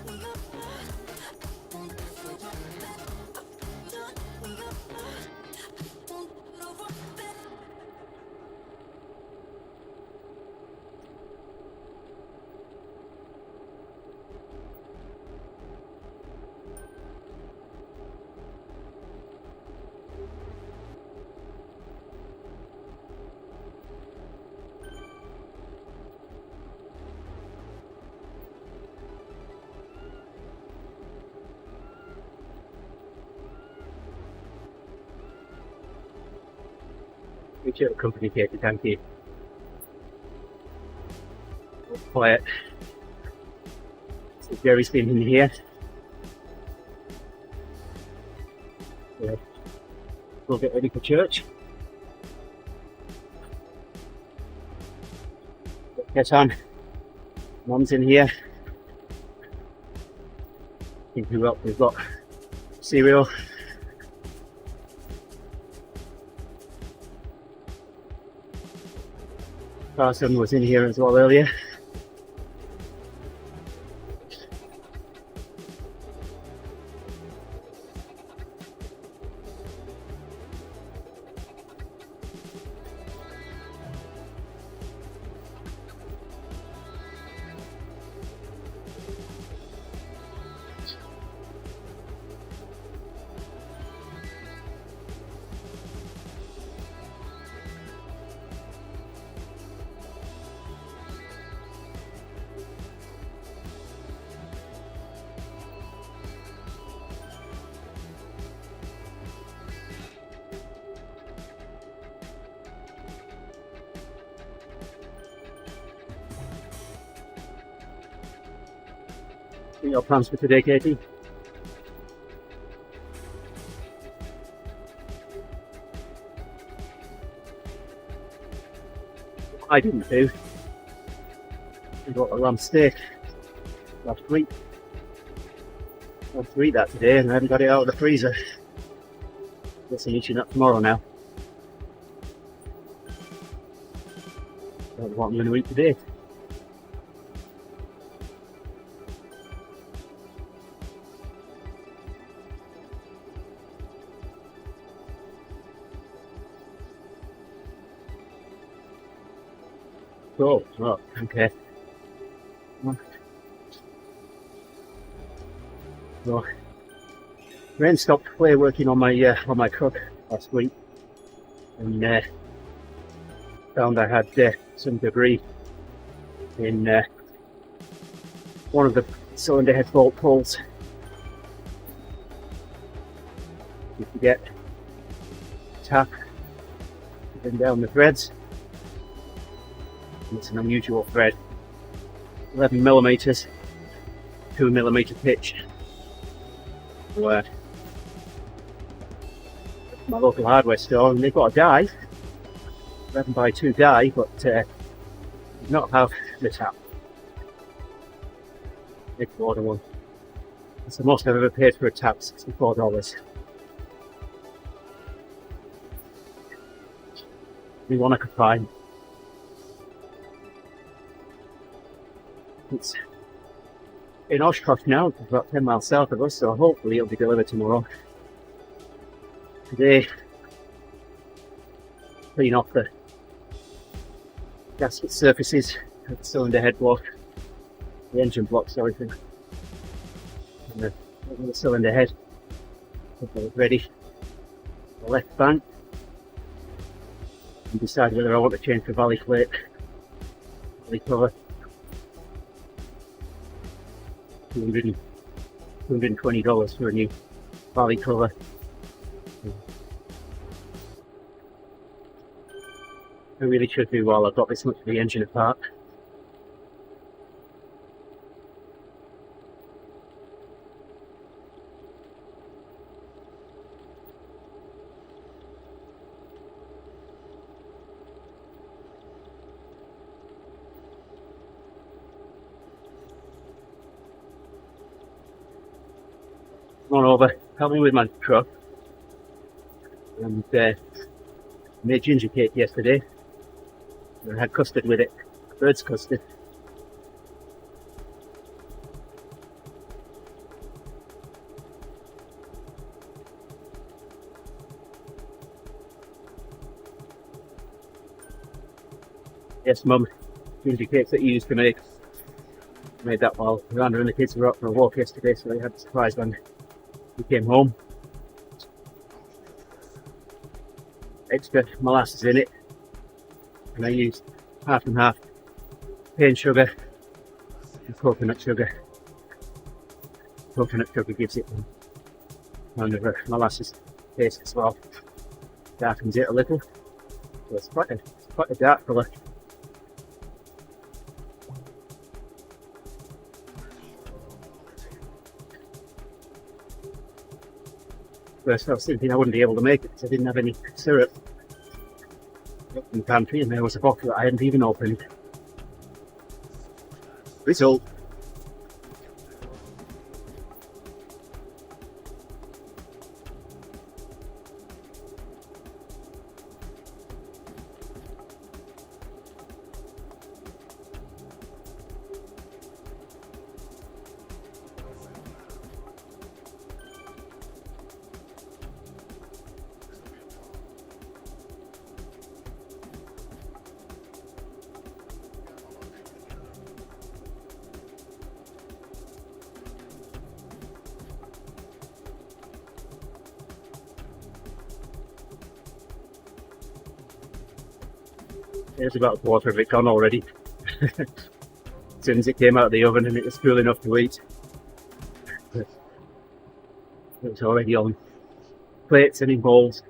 Which are complicated, thank you. Quiet. So Jerry's been in here. Yeah. We'll get ready for church. Get on. Mum's in here. I think we've got cereal. Carson was in here as well earlier. What are your plans for today, Katie? I didn't do. I got a lamb steak last week. I had to eat that today and I haven't got it out of the freezer. Guess I'm eating that tomorrow now. Don't know what I'm going to eat today. Oh, okay. So, rain stopped working on my truck last week, and found I had some debris in one of the cylinder head bolt pulls. You can get tap down the threads. It's an unusual thread, 11 millimeters, 2 millimeter pitch. Where my local hardware store, and they've got a die, 11x2 die, but not have the tap. Big border one. That's the most I've ever paid for a tap, $64. The one I could find. It's in Oshkosh now, it's about 10 miles south of us, so hopefully it'll be delivered tomorrow. Today, clean off the gasket surfaces, the cylinder head block, the engine block, sorry, and the cylinder head. Ready. The left bank. And decide whether I want to change the valley plate, valley cover. $220 for a new valley cover. I really should do while I've got this much of the engine apart. Come on over, help me with my truck. And made ginger cake yesterday. I had custard with it, bird's custard. Yes, Mum, ginger cakes that you used to make. I made that while Miranda and the kids were out for a walk yesterday, so they had a surprise when we came home. Extra molasses in it, and I used half and half cane sugar and coconut sugar. Coconut sugar gives it kind of a molasses taste as well, darkens it a little, so it's quite a dark colour. First I was thinking I wouldn't be able to make it because I didn't have any syrup in the pantry, and there was a bottle that I hadn't even opened. Result. There's about a quarter of it gone already. As soon as it came out of the oven and it was cool enough to eat. It was already on plates and in bowls.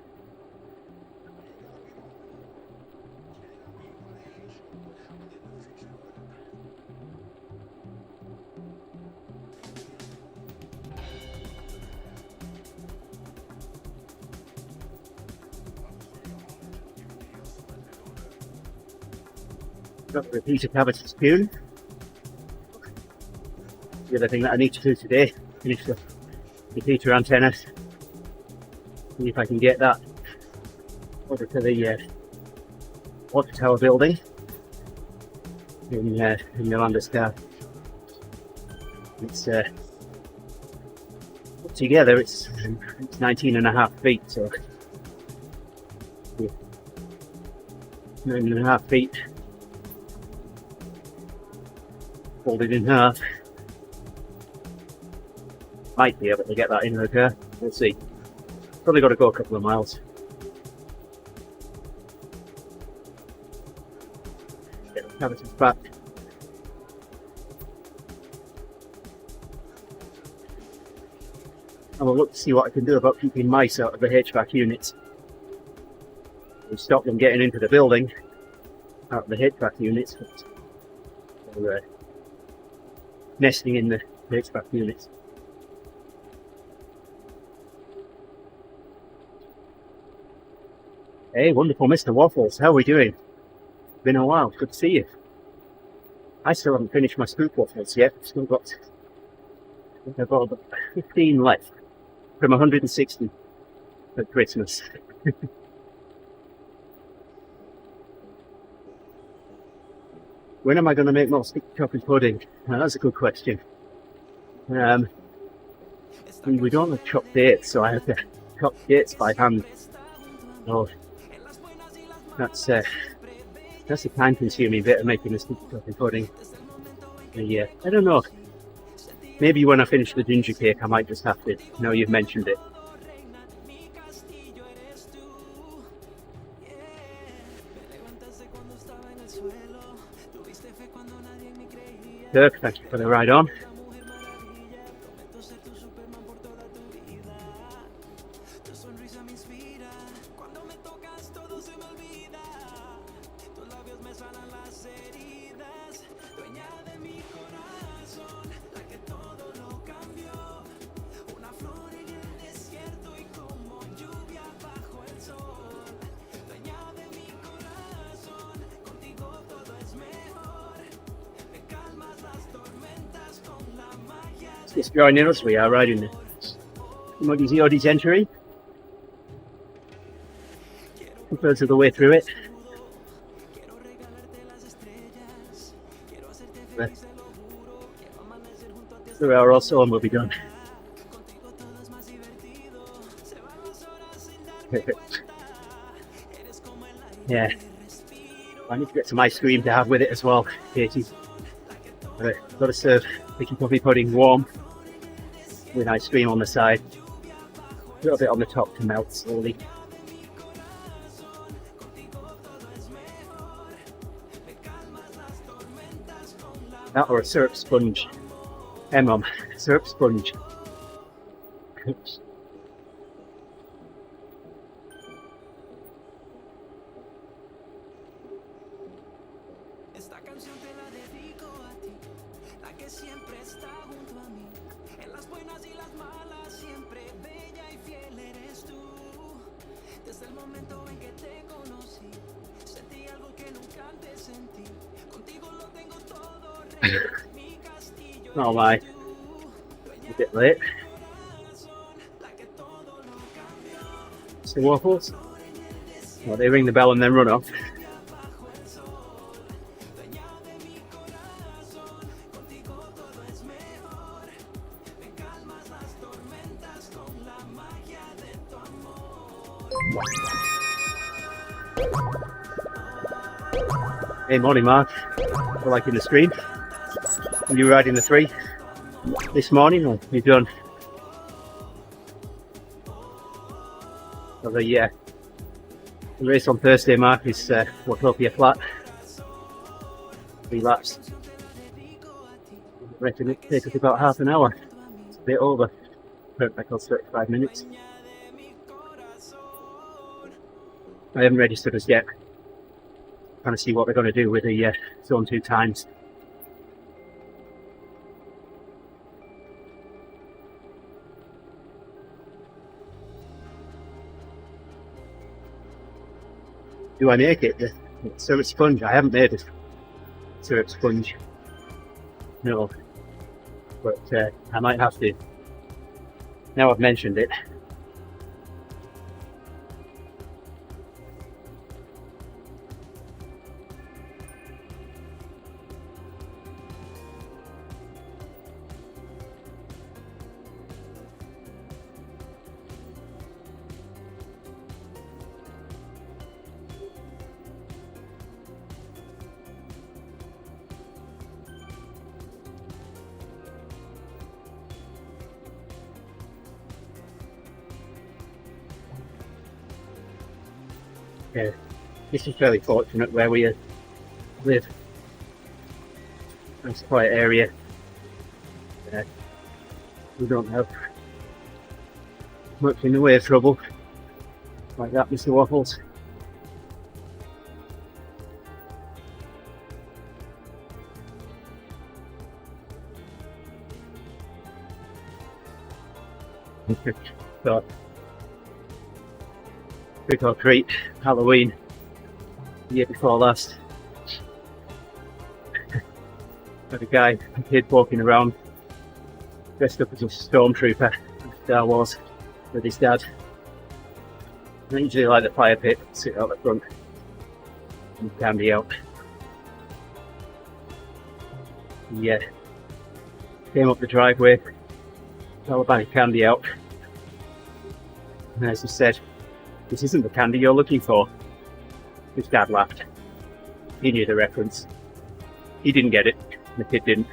Got the repeater cavity spoon. The other thing that I need to do today, finish the repeater antenna. See if I can get that over to the water tower building in Yolanda Star. It's put together, it's 19.5 feet, so 9.5 feet. Folded in half. Might be able to get that in okay. We'll see. Probably got to go a couple of miles. Get the cavities back. I will look to see what I can do about keeping mice out of the HVAC units. We stop them getting into the building out of the HVAC units, but they're nesting in the HVAC units. Hey, wonderful Mr. Waffles, how are we doing? Been a while, good to see you. I still haven't finished my scoop waffles yet. I've still got about 15 left from 160 at Christmas. When am I going to make more sticky chocolate pudding? Now, that's a good question. We don't have chopped dates, so I have to chop dates by hand. Oh, that's a time-consuming bit of making a sticky chocolate pudding. Yeah, I don't know. Maybe when I finish the ginger cake, I might just have to. Now you've mentioned it. Dirk, thank you for the ride on. Just joining us, we are riding the TeamODZ ODZentury. 2/3 of the way through it. 3 hours or so and we'll be done. Yeah, I need to get some ice cream to have with it as well, Katie. Got to serve sticky coffee pudding warm with ice cream on the side, a little bit on the top to melt slowly. That or a syrup sponge. Hey mum, syrup sponge. Oh my, a bit late. So waffles? Well, they ring the bell and then run off. Hey, morning Mark. We're liking the stream. Are you riding the 3 this morning or you done? Well, the race on Thursday, Mark, is Watopia Flat. 3 laps. I reckon it takes us about half an hour. It's a bit over. Perfect, 35 minutes. I haven't registered us yet. Trying to see what they're going to do with the Zone 2 times. Do I make it? The syrup sponge? I haven't made a syrup sponge. No. But I might have to. Now I've mentioned it. Yeah, this is fairly fortunate where we live. It's a quiet area. We don't have much in the way of trouble like that, Mr. Waffles. So, trick or treat, Halloween, year before last. Had a kid walking around dressed up as a stormtrooper, Star Wars, with his dad. I usually like the fire pit, sit out the front and candy out. Yeah, came up the driveway, fell a bag of candy out, and as he said, "This isn't the candy you're looking for." His dad laughed. He knew the reference. He didn't get it, the kid didn't.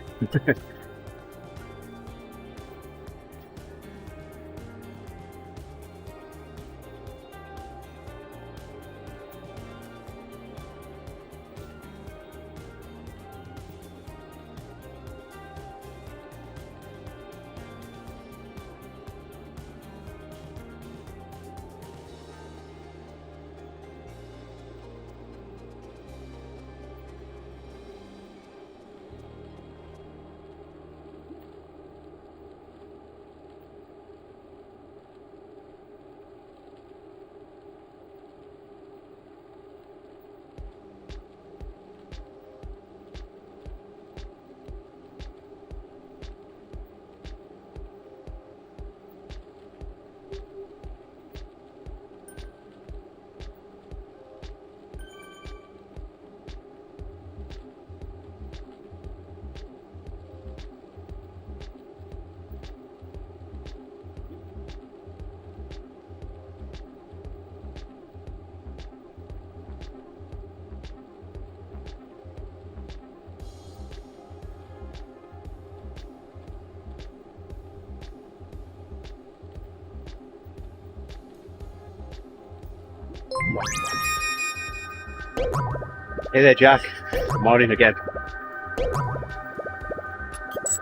Hey there, Jack. Good morning again.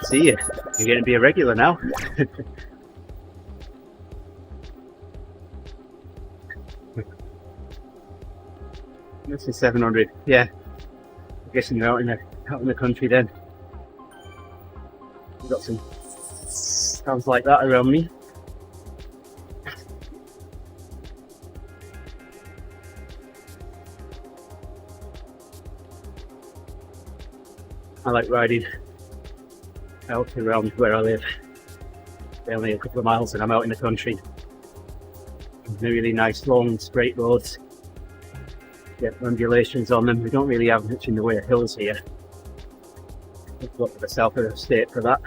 See you. You're going to be a regular now. This is 700. Yeah. I'm guessing you're out in the country then. We've got some sounds like that around me. I like riding out around where I live. They're only a couple of miles and I'm out in the country. Really nice long straight roads. Get undulations on them. We don't really have much in the way of hills here. Let's look at the south of the state for that.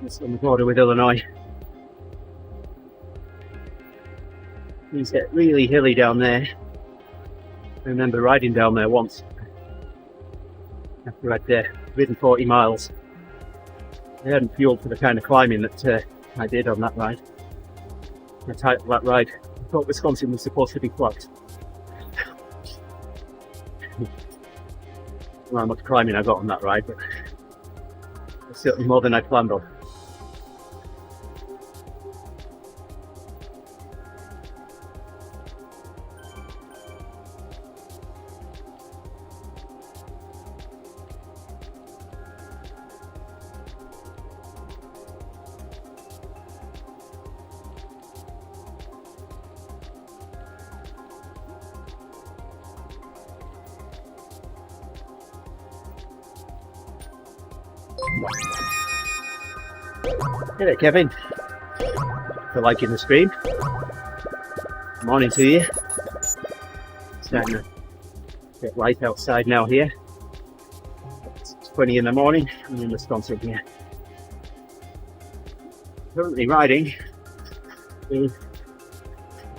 It's on the border with Illinois. Things get really hilly down there. I remember riding down there once after I'd ridden 40 miles. I hadn't fueled for the kind of climbing that I did on that ride. The title of that ride, I thought Wisconsin was supposed to be flat. I don't know how much climbing I got on that ride, but it's certainly more than I planned on. Hey there, Kevin. For liking the stream. Morning to you. It's starting to get light outside now here. It's 20 in the morning. I'm in Wisconsin here. Currently riding the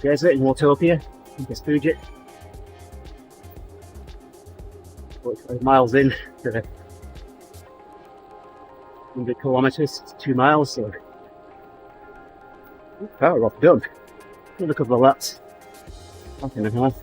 desert in Watopia, in Puget. 45 miles in to the 100 kilometers, 2 miles, so power off done. Another couple of laps, half and a half.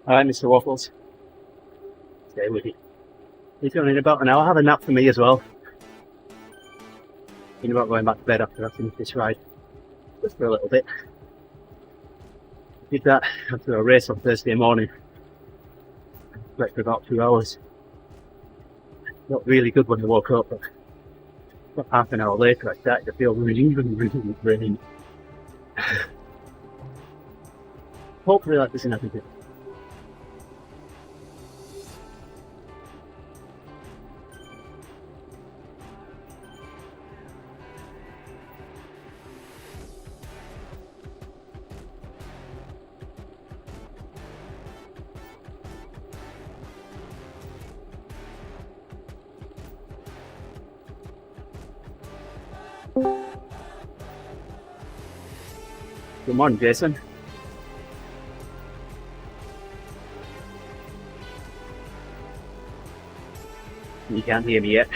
All right, Mr. Waffles. Stay with you. He's going in about an hour. Have a nap for me as well. Thinking about going back to bed after I finish this ride. Just for a little bit. Did that after a race on Thursday morning. Slept for about 2 hours. Not really good when I woke up, but about half an hour later I started to feel really drained. Hopefully that doesn't happen. Good morning, Jason. You can't hear me yet.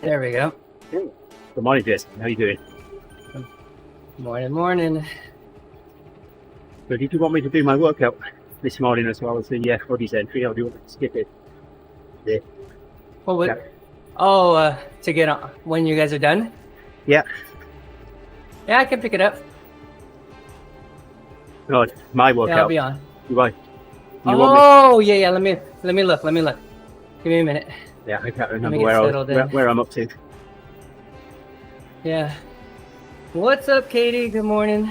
There we go. Good morning, Jason. How are you doing? Morning. So did you want me to do my workout this morning as well as the ODZentury, or do you want me to skip it? Yeah. Well, what? Yeah. Oh, to get on when you guys are done? Yeah. Yeah, I can pick it up. No, my workout. Yeah, I'll be on. Want Yeah. Let me look. Give me a minute. me? Yeah, I can't remember get settled in. where I'm up to. Yeah. What's up, Katie? Good morning.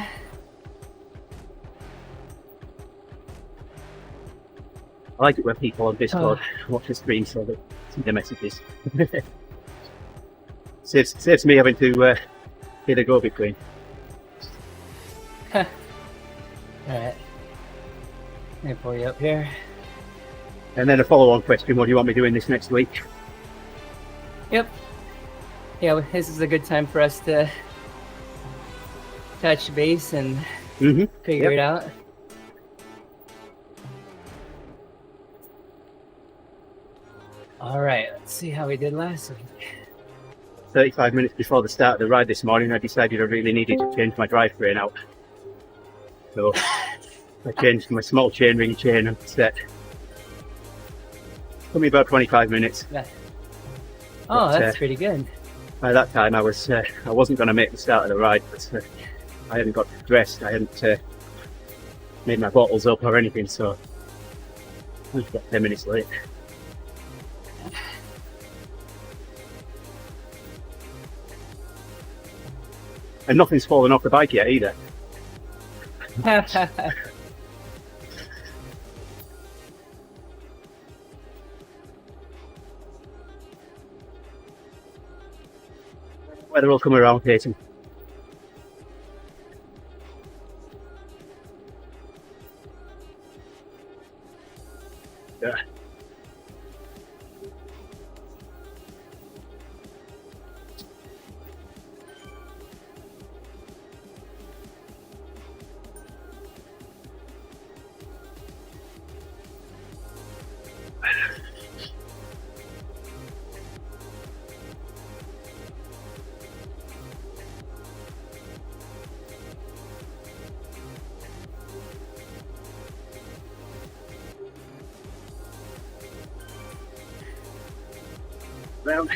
I like it when people on Discord watch the stream so they see the messages. saves me having to hit a go between. All right. Let me pull you up here. And then a follow-on question: what do you want me doing this next week? Yep. Yeah, this is a good time for us to touch base and figure it out. All right, let's see how we did last week. 35 minutes before the start of the ride this morning, I decided I really needed to change my drivetrain out. So I changed my small chainring chain and set. Took me about 25 minutes. Yeah. But, Oh, that's pretty good. By that time, I wasn't going to make the start of the ride, but I hadn't got dressed. I hadn't made my bottles up or anything, so I was about 10 minutes late. And nothing's fallen off the bike yet either. Weather will come around, Peyton. Yeah. Round.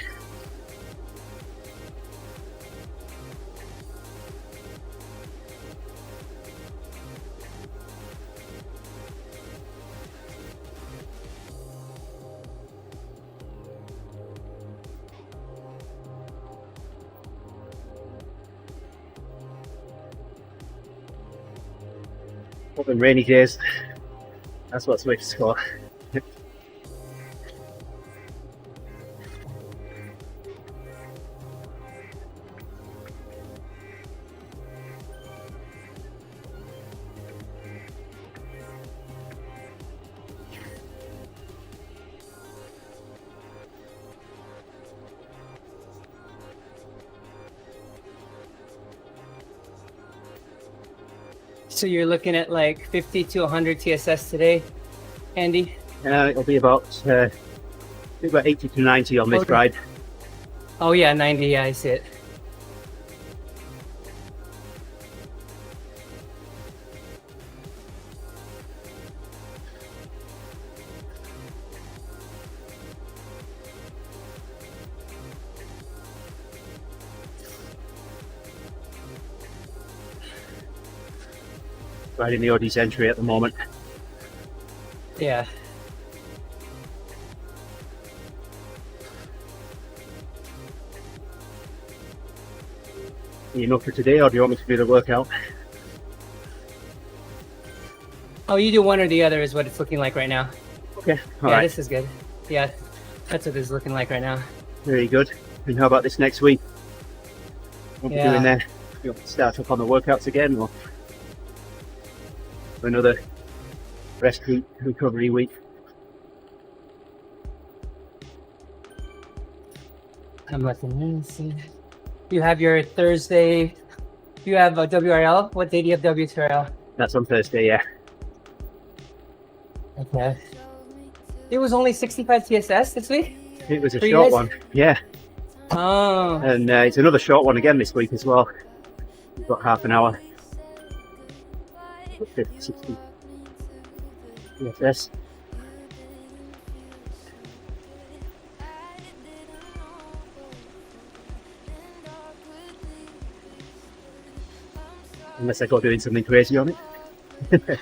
Up in rainy days, that's what Zwift's for. So you're looking at like 50 to 100 TSS today, Andy? It'll be about 80 to 90 on this Okay. ride. Oh yeah, 90. Yeah, I see it. riding the ODZentury at the moment. Yeah. Are you enough for today, or do you want me to do the workout? Oh, you do one or the other is what it's looking like right now. Okay, Yeah, alright, this is good. Yeah, that's what it's looking like right now. very good. And how about this next week? What are we doing there? You'll start up on the workouts again, or another rest week, recovery week? I'm looking. Let's see. You have your Thursday. You have a WRL. What day do you have WRL? That's on Thursday, yeah. Okay. It was only 65 TSS this week? It was a For you short guys? one, yeah. Oh. And it's another short one again this week as well. We've got half an hour. 50, 60 TSS. Unless I go doing something crazy on it.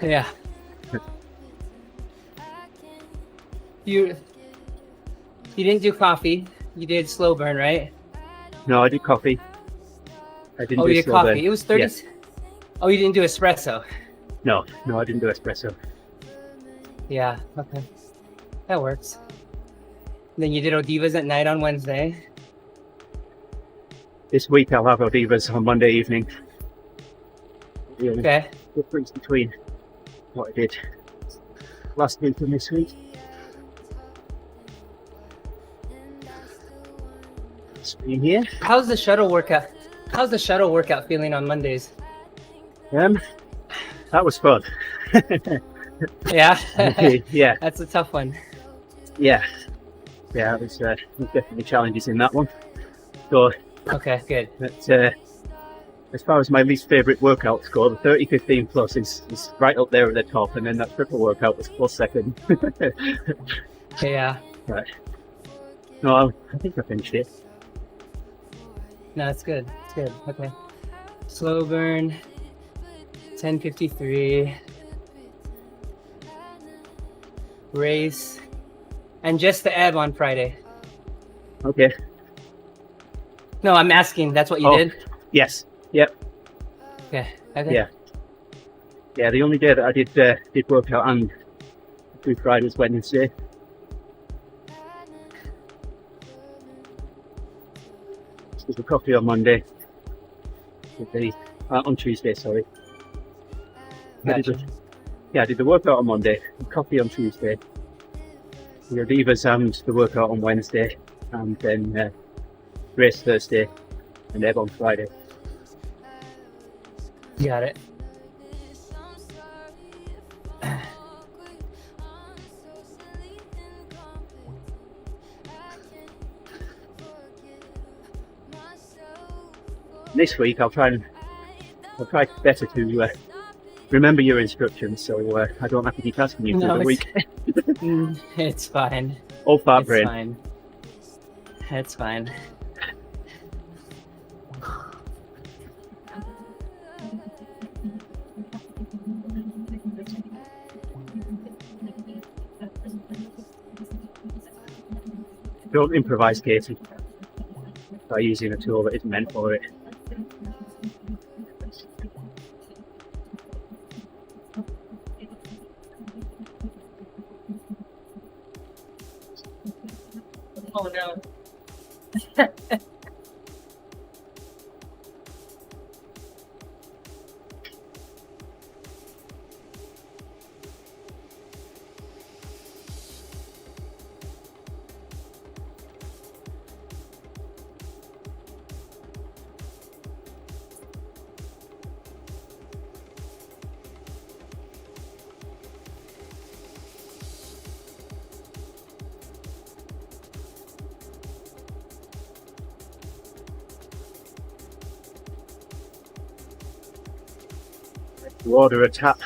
Yeah. You didn't do coffee. You did slow burn, right? No, I did coffee. I didn't Oh, do you did slow coffee. burn. It was 30. Yes. Oh, you didn't do espresso. No, I didn't do espresso. Yeah. Okay. That works. Then you did ODZentury at night on Wednesday. This week I'll have ODZentury on Monday evening. The only Okay. difference between what I did last week and this week. Screen here. How's the shuttle workout? How's the shuttle workout feeling on Mondays? That was fun. Yeah. Yeah, That's a tough one. yeah. It was definitely challenges in that one. So, Okay, good. but, as far as my least favourite workout score, the 30-15 plus is right up there at the top, and then that triple workout was close second. Yeah. Right. No, I think I finished it. No, it's good. It's good. Okay. Slow burn. 10:53. Race. And just the ebb on Friday. Okay. No, I'm asking. That's what you Oh. did? Yes. Yep. Okay. Okay. Yeah. Yeah. The only day that I did workout and do Friday was Wednesday. There's a coffee on Monday. On Tuesday, sorry. Gotcha. I did the workout on Monday, coffee on Tuesday, the ODZentury and the workout on Wednesday, and then race Thursday, and ebb on Friday. Got it. This week I'll try better to remember your instructions, so I don't have to keep asking you through the week. It's fine. Old fat It's brain. fine. It's fine. Don't improvise, Katie, by using a tool that isn't meant for it. Oh no. To order a tap,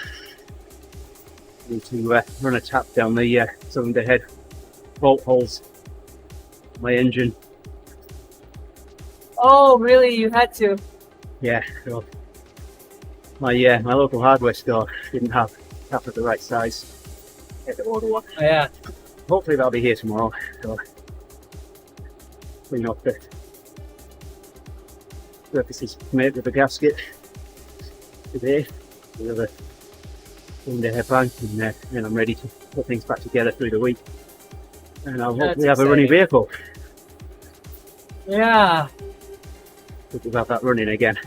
need to run a tap down the cylinder head bolt holes on my engine. Oh, really? You had to? Yeah, so my local hardware store didn't have half of the right size. Get the order one. Oh, yeah. Hopefully that'll be here tomorrow. So clean up the surfaces made with the gasket today. The other the headband, and then I'm ready to put things back together through the week. And I'll hopefully have a running vehicle. Yeah. Good to have that running again.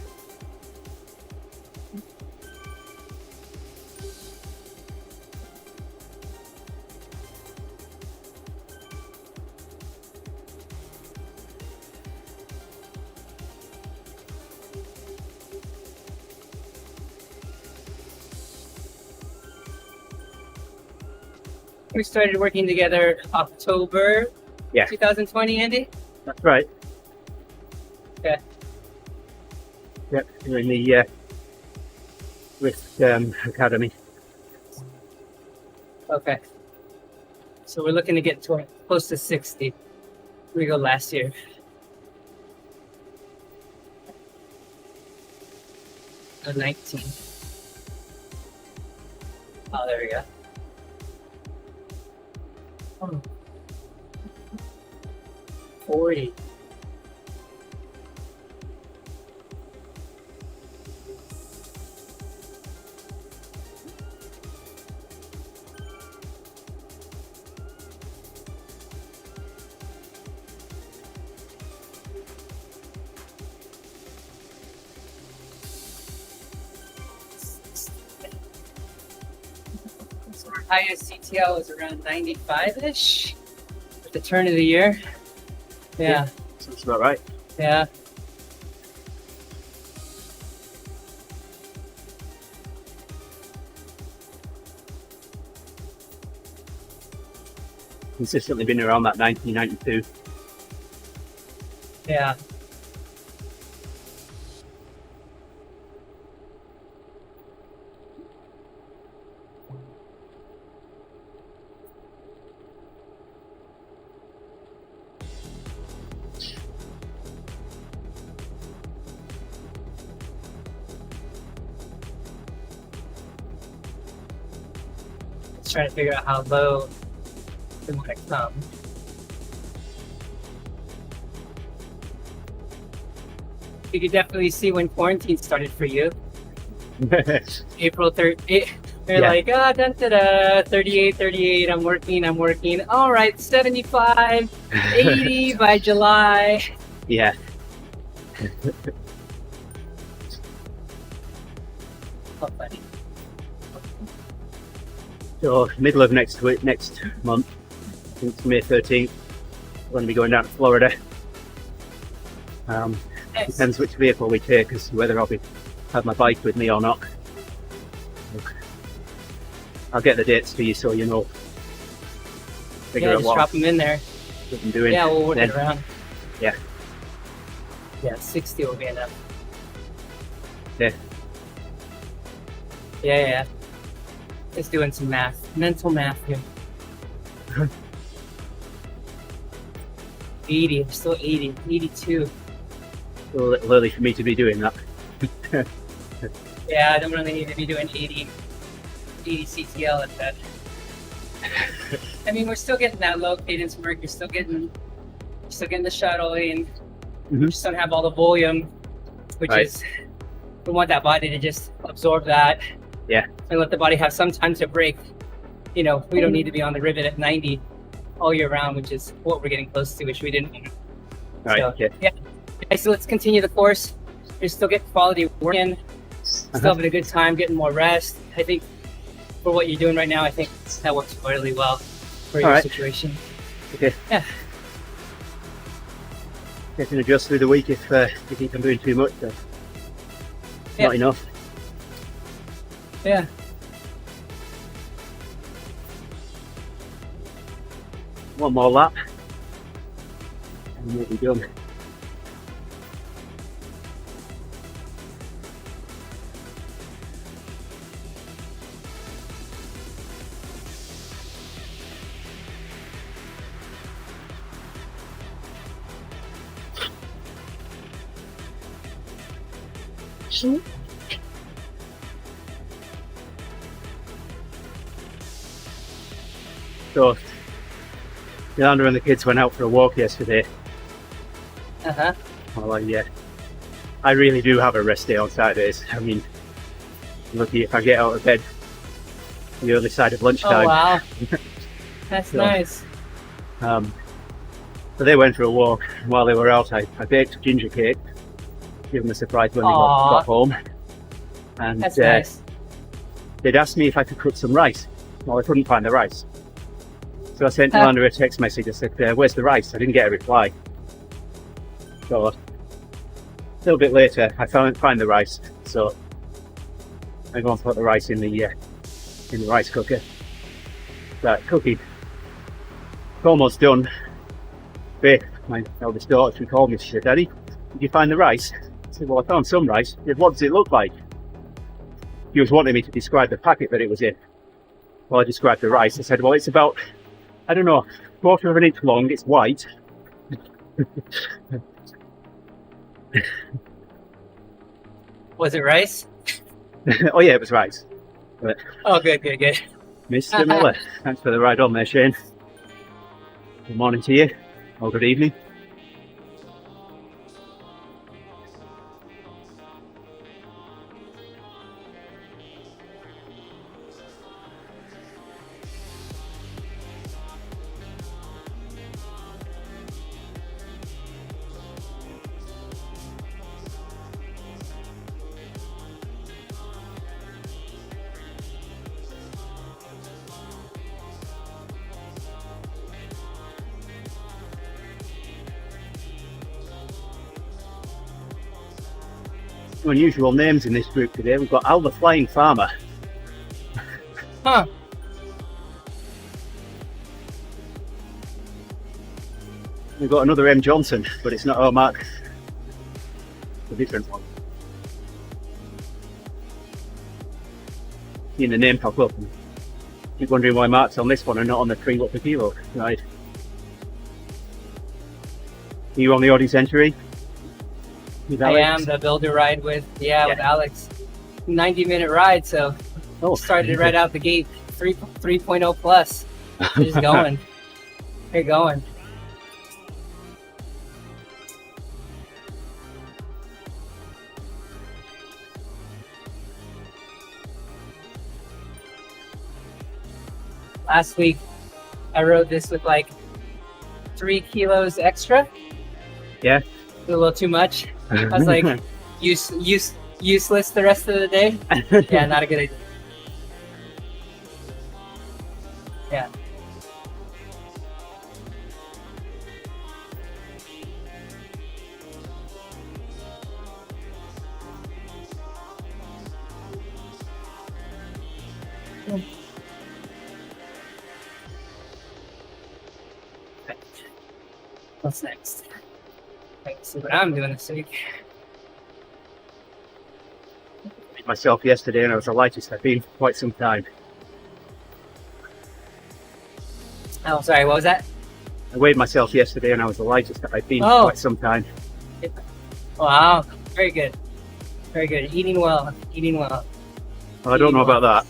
We started working together October 2020, Andy? That's right. Okay. Yep, you're in the Zwift Academy. Okay. So we're looking to get to close to 60. We go last year. Oh, 19. Oh, there we go. Oh. 40. So our highest CTL is around 95-ish at the turn of the year. Yeah. Sounds about right. Yeah. Consistently been around that 1992. Yeah. Let's try to figure out how low we want to come. You could definitely see when quarantine started for you. April 3rd. They're Yeah. like, da, da, da, 38, I'm working. All right, 75, 80 by July. Yeah. Oh, funny. So middle of next month, I think it's May 13th, we're going to be going down to Florida. Nice. Depends which vehicle we take, as to whether I'll have my bike with me or not. I'll get the dates for you so you know. Figure Yeah, out just what drop them in there. I'm doing. Yeah, we'll work then. it around. Yeah. Yeah, 60 will be enough. Yeah. Yeah. Just doing some math, mental math here. 80, I'm still 80, 82. Still a little early for me to be doing that. Yeah, I don't really need to be doing 80 CTL at that. I mean, we're still getting that low cadence work. You're still getting the shuttling. Mhm. You just don't have all the volume, which Right. is, we want that body to just absorb that. Yeah. And let the body have some time to break. You know, we don't need to be on the rivet at 90 all year round, which is what we're getting close to, which we didn't want. Right. So, Okay. Okay, so let's continue the course. You're still getting quality work in, still having a good time, getting more rest. I think for what you're doing right now, I think that works really well for your Alright. situation. Okay. Yeah. I can adjust through the week if you think I'm doing too much. Yeah. Not enough. Yeah. One more lap. And we'll be done. So Yolanda and the kids went out for a walk yesterday. Well, yeah, I really do have a rest day on Saturdays. I mean, lucky if I get out of bed the other side of Oh lunchtime. wow, that's So, nice. So they went for a walk. While they were out, I baked ginger cake, give them a surprise when they got home. And That's nice. they'd asked me if I could cook some rice. Well, I couldn't find the rice. So I sent Yolanda a text message. I said, where's the rice? I didn't get a reply. So a little bit later, I find the rice. So I go and put the rice in the rice cooker. Start cooking. It's almost done. Faith, my eldest daughter, she called me. She said, Daddy, did you find the rice? I said, well, I found some rice. She said, what does it look like? He was wanting me to describe the packet that it was in. Well, I described the rice. I said, well, it's about, I don't know, 1/4 of an inch long. It's white. Was it rice? Oh yeah, it was rice. Oh, good. Mr. Miller, thanks for the ride on there, Shane. Good morning to you, or good evening. Unusual names in this group today. We've got Al the Flying Farmer. Huh. We've got another M Johnson, but it's not our Mark. It's a different one. In the name pop up. Keep wondering why Mark's on this one and not on the 3 watt per kilo. Right. Are you on the ODZentury? I am the builder ride with Alex. 90-minute ride, so started right out the gate. 3.0 plus. Just going. They're going. Last week, I rode this with like 3 kilos extra. Yeah. A little too much. I was like, useless the rest of the day. Yeah, not a good idea. Yeah. What's next? Let's see what I'm doing this week. Weighed myself yesterday and I was the lightest I've been for quite some time. Oh, sorry, what was that? I weighed myself yesterday and I was the lightest that I've been for quite some time. Wow, very good. Very good. Eating well. Well, I don't know about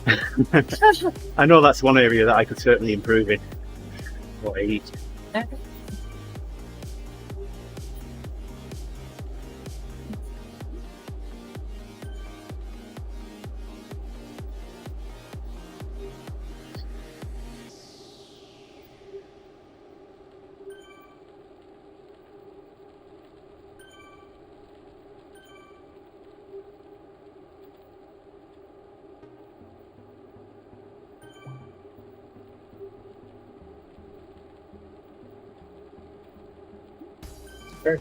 that. I know that's one area that I could certainly improve in, what I eat. Sure.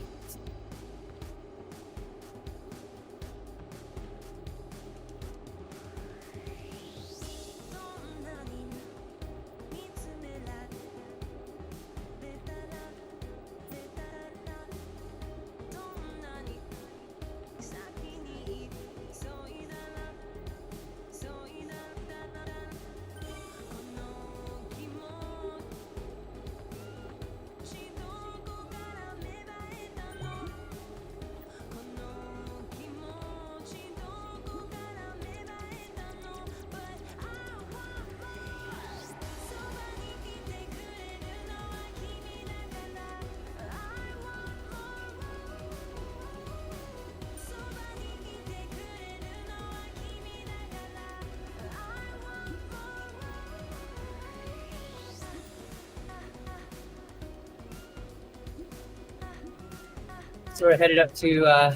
So we're headed up to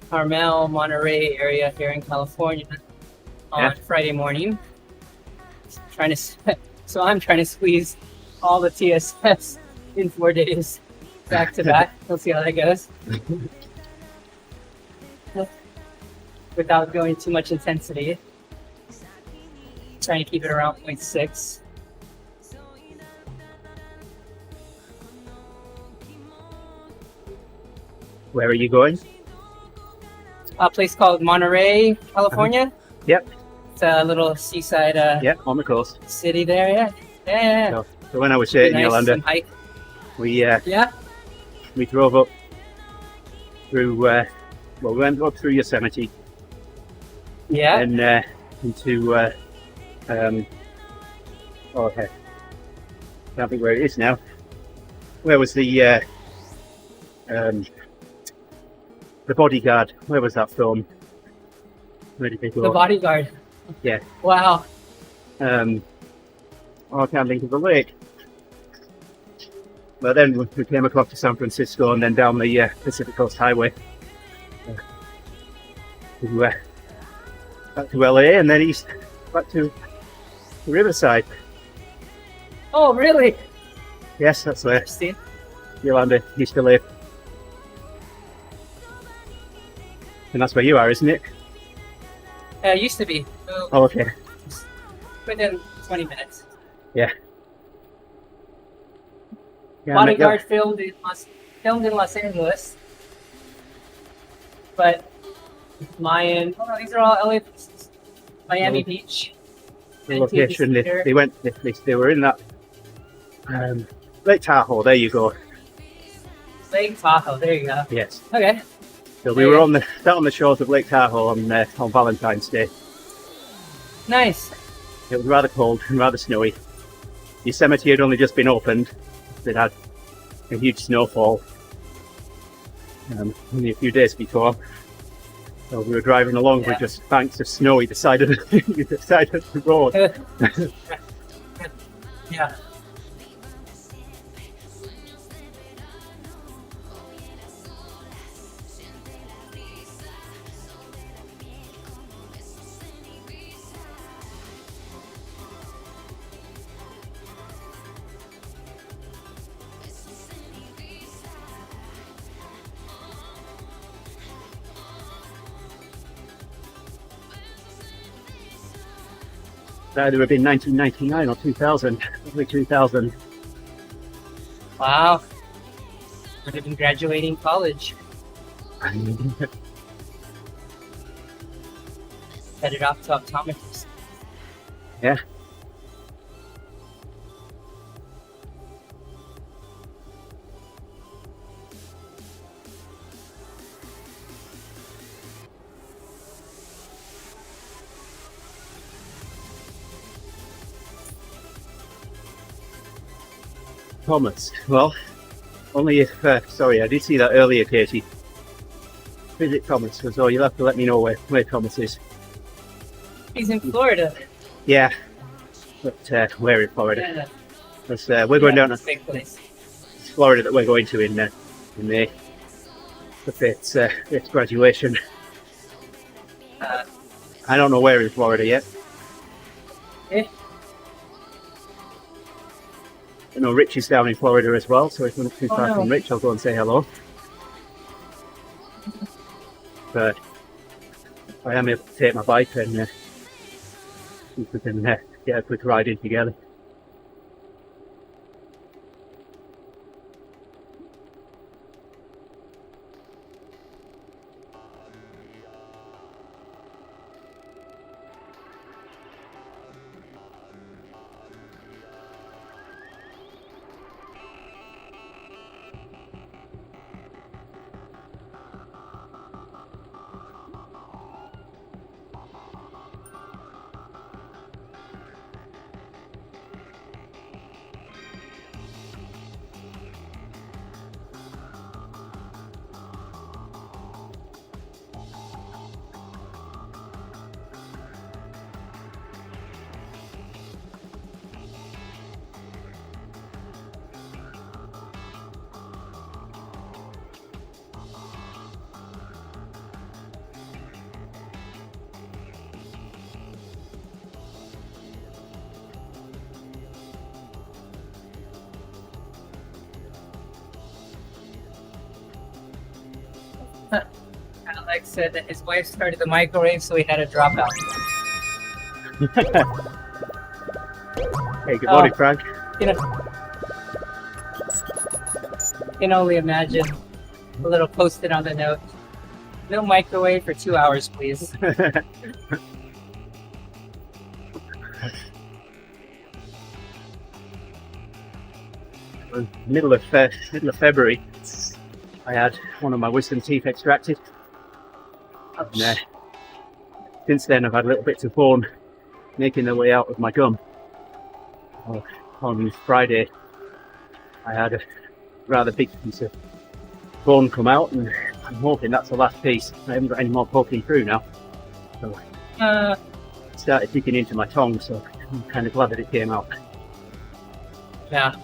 Carmel, Monterey area here in California on Friday morning. So I'm trying to squeeze all the TSS in 4 days back to back. We'll see how that goes. Without going too much intensity. Trying to keep it around 0.6. Where are you going? A place called Monterey, California. Yep. It's a little seaside Yep, on the coast. city there. Yeah. So when I was in Yolanda, hike. we drove up through we went up through Yosemite. Yeah. And into okay. Can't think where it is now. Where was the Bodyguard? Where was that film? Where did they go? The Bodyguard. Yeah. Wow. I can't think of the lake. But then we came across to San Francisco and then down the Pacific Coast Highway back to LA and then east back to Riverside. Oh, really? Yes, that's where Interesting. Yolanda used to live. And that's where you are, isn't it? It used to be. Oh, okay. Within 20 minutes. Yeah. Bodyguard filmed in Los Angeles. But these are all LA places. Miami Beach. The location they were in that Lake Tahoe. There you go. Lake Tahoe. There you go. Yes. Okay. So we were sat on the shores of Lake Tahoe on Valentine's Day. Nice. It was rather cold and rather snowy. Yosemite had only just been opened. It had a huge snowfall only a few days before. So we were driving along with just banks of snow either side of the road. Yeah. That would have been 1999 or 2000, probably 2000. Wow. Would have been graduating college. Headed off to optometrist. Yeah. Thomas. Well, only if, sorry, I did see that earlier, Katie. Visit Thomas, so you'll have to let me know where Thomas is. He's in Florida. Yeah, but where in Florida? Yeah. Because we're going down to big place. Florida that we're going to in May. But it's graduation. I don't know where in Florida yet. Yeah. I know Rich is down in Florida as well, so if we're not too far from Rich, I'll go and say hello. But I am able to take my bike and we can get a quick ride in together. Alex said that his wife started the microwave, so he had to drop out. Hey, good morning, Frank. You know, can only imagine. A little post-it on the note. No microwave for 2 hours, please. Middle of February, I had one of my wisdom teeth extracted. And, since then, I've had little bits of bone making their way out of my gum. On Friday, I had a rather big piece of bone come out, and I'm hoping that's the last piece. I haven't got any more poking through now. So it started digging into my tongue, so I'm kind of glad that it came out. Yeah.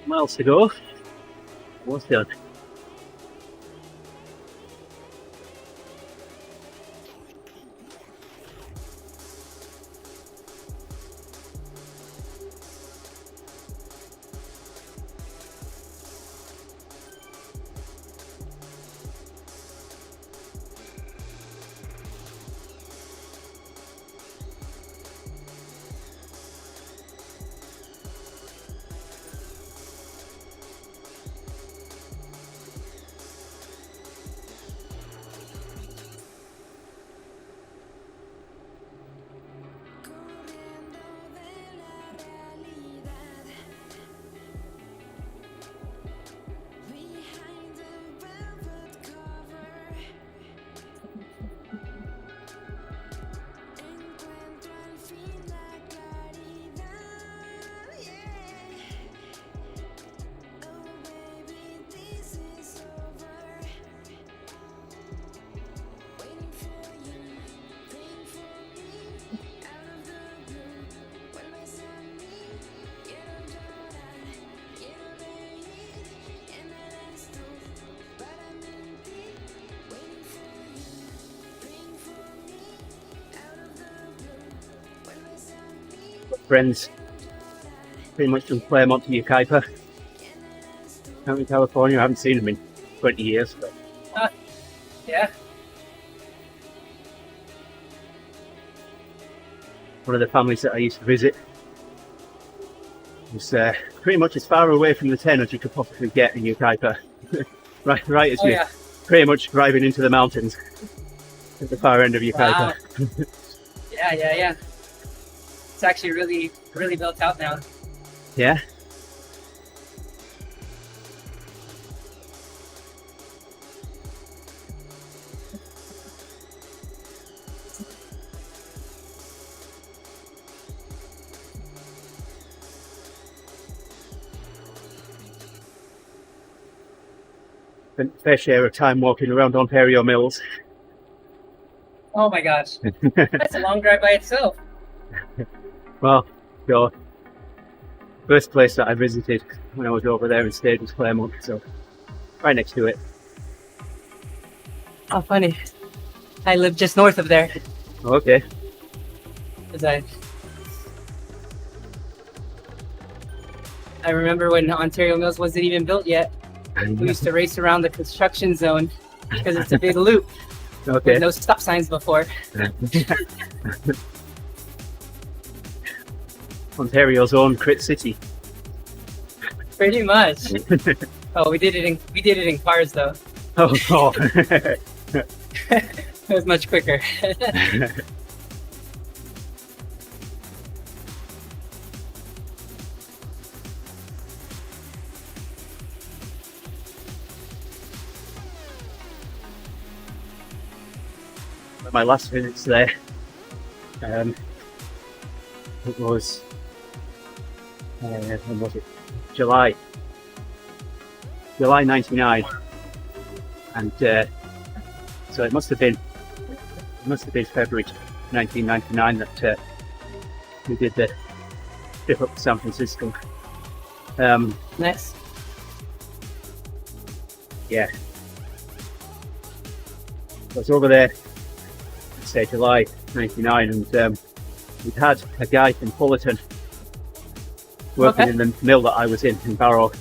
Miles to go. Almost done. friends pretty much from Claremont to Yucaipa out in California. I haven't seen them in 20 years. But Yeah. one of the families that I used to visit was pretty much as far away from the 10 as you could possibly get in Yucaipa. right as you're pretty much driving into the mountains at the far end of Yucaipa. Wow. Yeah. It's actually really built out now. Yeah. Spent a fair share of time walking around Ontario Mills. Oh my gosh. That's a long drive by itself. Well, the first place that I visited when I was over there and stayed was Claremont, so right next to it. Oh, funny. I live just north of there. Okay. 'Cause I remember when Ontario Mills wasn't even built yet. We used to race around the construction zone because it's a big loop Okay. with no stop signs before. Ontario's own Crit City. Pretty much. Oh, we did it in cars though. Oh. It was much quicker. My last visits there, it was when was it? July 99, and so it must have been February 1999 that we did the trip up to San Francisco. Nice. Yeah, I was over there, say July 99, and we'd had a guy from Fullerton working in the mill that I was in Barrow,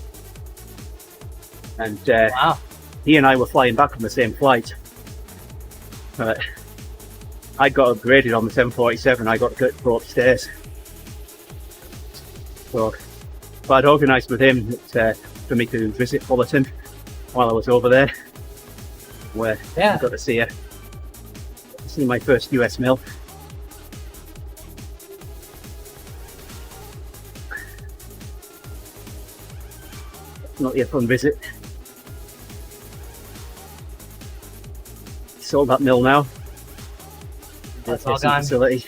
and Wow. he and I were flying back on the same flight, but I got upgraded on the 747. I got to go upstairs, so I'd organised with him that, for me to visit Fullerton while I was over there, where I got to see my first US mill. Not a fun visit. Sold that mill now. That's all gone. Facility.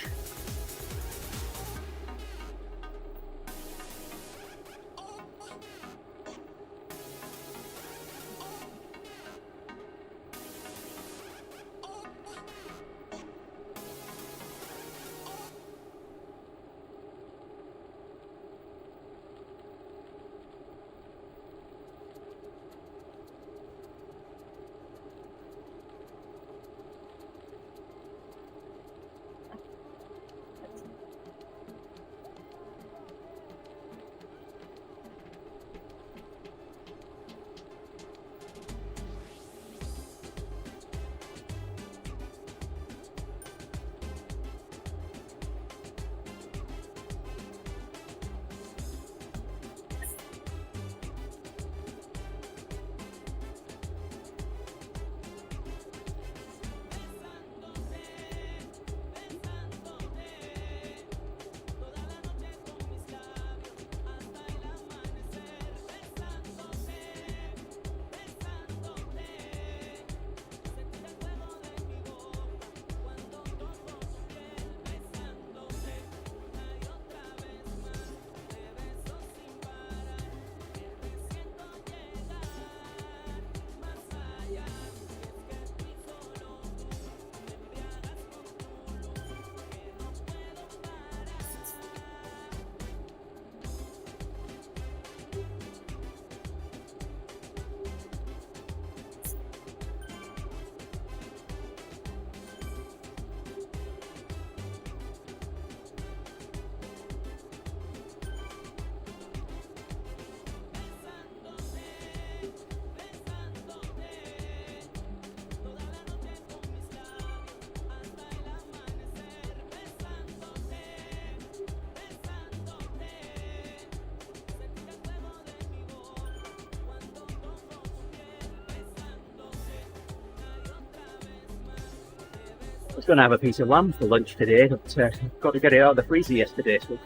was going to have a piece of lamb for lunch today, but got to get it out of the freezer yesterday, so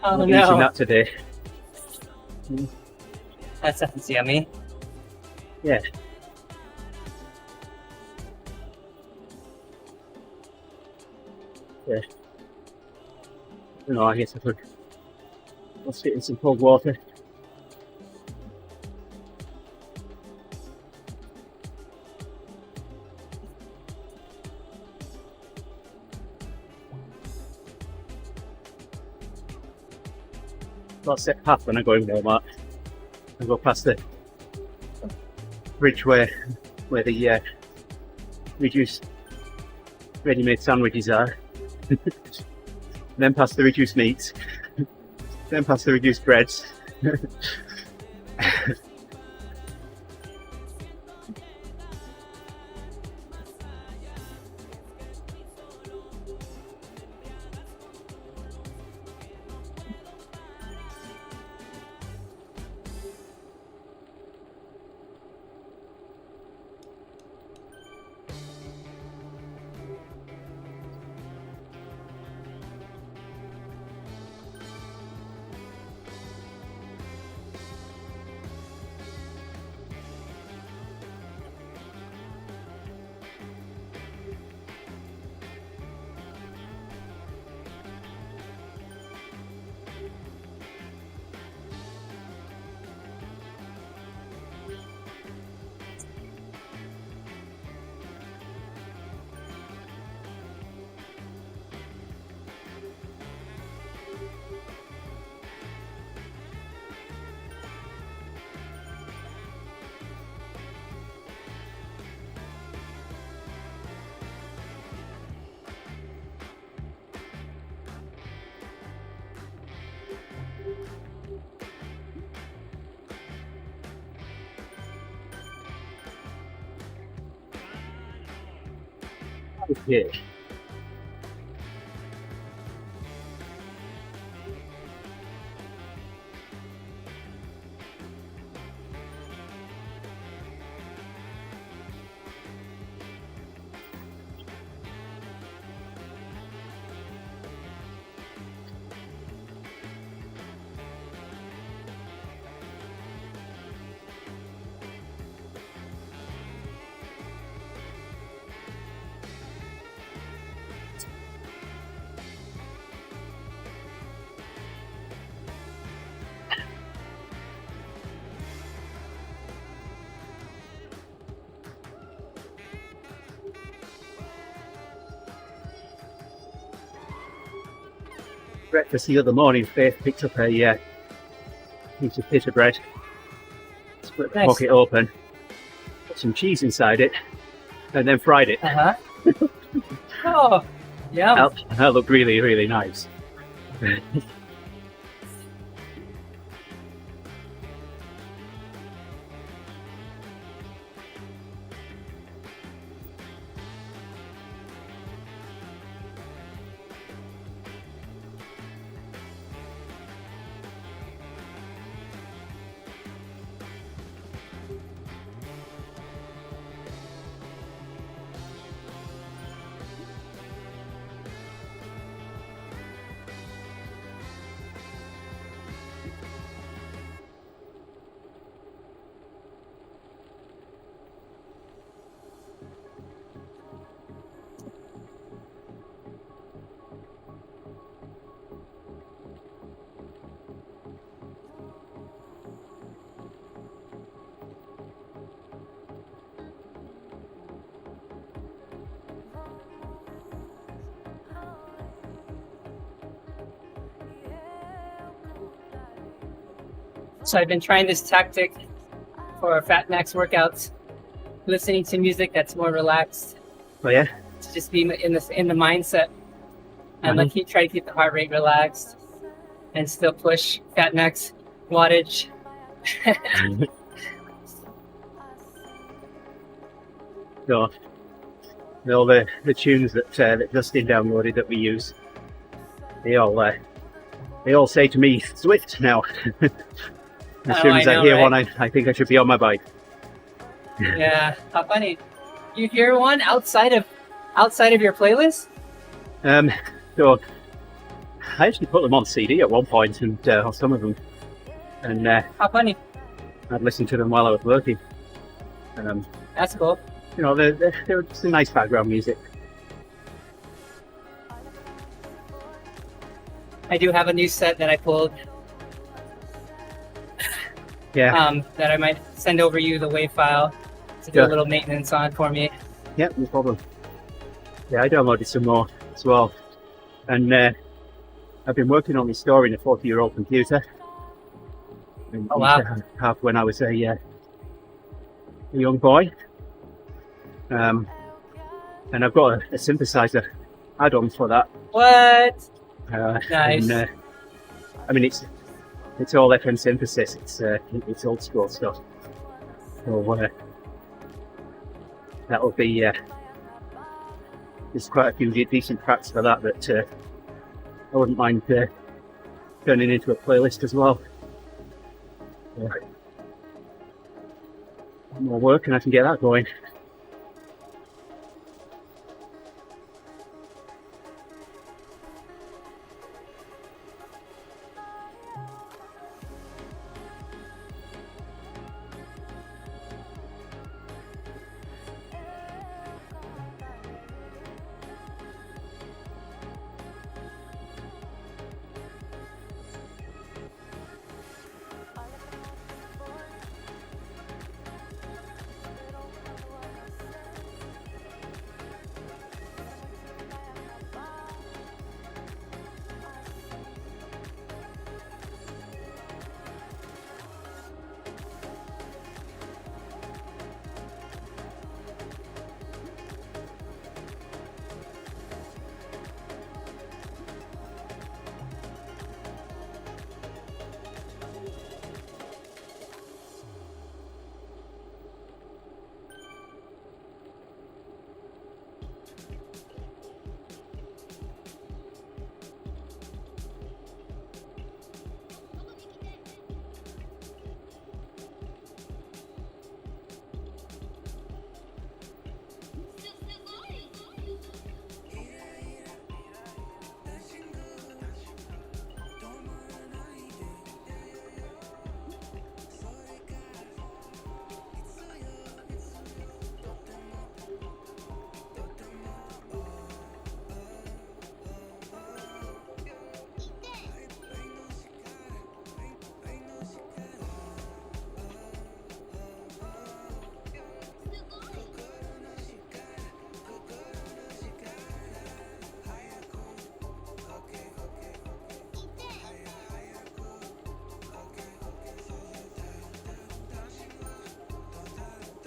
Oh I'm eating no, that today. that sounds yummy. Yeah. Yeah. No, I guess I could. I'll sit in some cold water. Got a set path when I go in Walmart. I go past the bridge where the reduced ready-made sandwiches are. Then past the reduced meats. Then past the reduced breads. Yeah. Breakfast the other morning, Faith picked up a piece of pita bread, split the Nice. pocket open, put some cheese inside it, and then fried it. Uh huh. Oh, yeah. That looked really, really nice. So I've been trying this tactic for Fat Max workouts, listening to music that's more relaxed, Oh yeah? to just be in the mindset, and like try to keep the heart rate relaxed, and still push Fat Max wattage. So, all the tunes that Justin downloaded that we use, they all say to me, Zwift now. As soon as I know, hear right? one, I think I should be on my bike. Yeah, how funny. You hear one outside of outside of your playlist? So I actually put them on CD at one point, and on some of them, and How funny. I'd listen to them while I was working. That's cool. You know, they're just a nice background music. I do have a new set that I pulled. Yeah. That I might send over you the WAV file to do Yeah. a little maintenance on for me. Yeah, no problem. Yeah, I downloaded some more as well, and I've been working on restoring a 40-year-old computer. And Oh, wow. Have when I was a young boy, and I've got a synthesizer add-on for that. What? Nice. And, I mean, it's all FM synthesis. It's old school stuff. So that'll be there's quite a few decent tracks for that I wouldn't mind turning into a playlist as well. More work and I can get that going.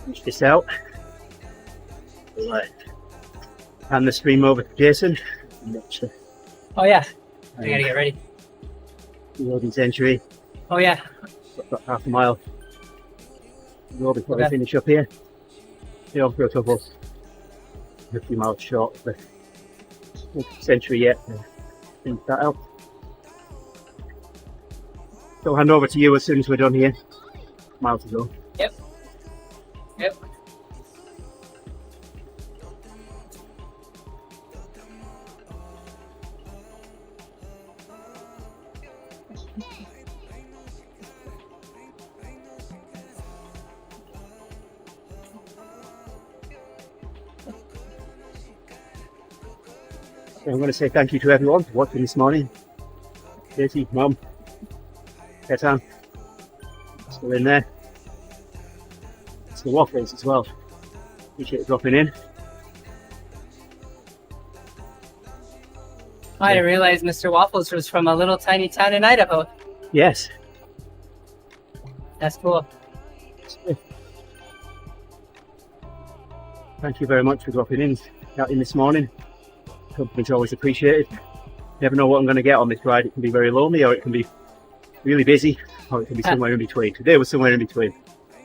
Finish this out. Hand the stream over to Jason. Oh yeah, I gotta get ready. The ODZentury. Oh yeah. Got half a mile to go before we finish up here. You know, for a couple, a few miles short of the century yet. Finish that out. So I'll hand over to you as soon as we're done here. Mile to go. Yep. Yep. So I'm going to say thank you to everyone for watching this morning. Katie, Mum, Ketan, still in there. It's the waffles as well. Appreciate you dropping in. I didn't realize Mr. Waffles was from a little tiny town in Idaho. Yes. That's cool. Thank you very much for dropping in this morning. Company's always appreciated. Never know what I'm going to get on this ride. It can be very lonely, or it can be really busy, or it can be somewhere in between. Today was somewhere in between.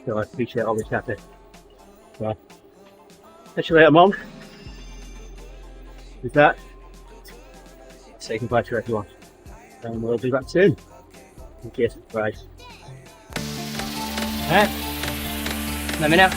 So I appreciate all the chatter. So, catch you later, Mom. With that, say goodbye to everyone. And we'll be back soon. In case of surprise. Alright. Let me know.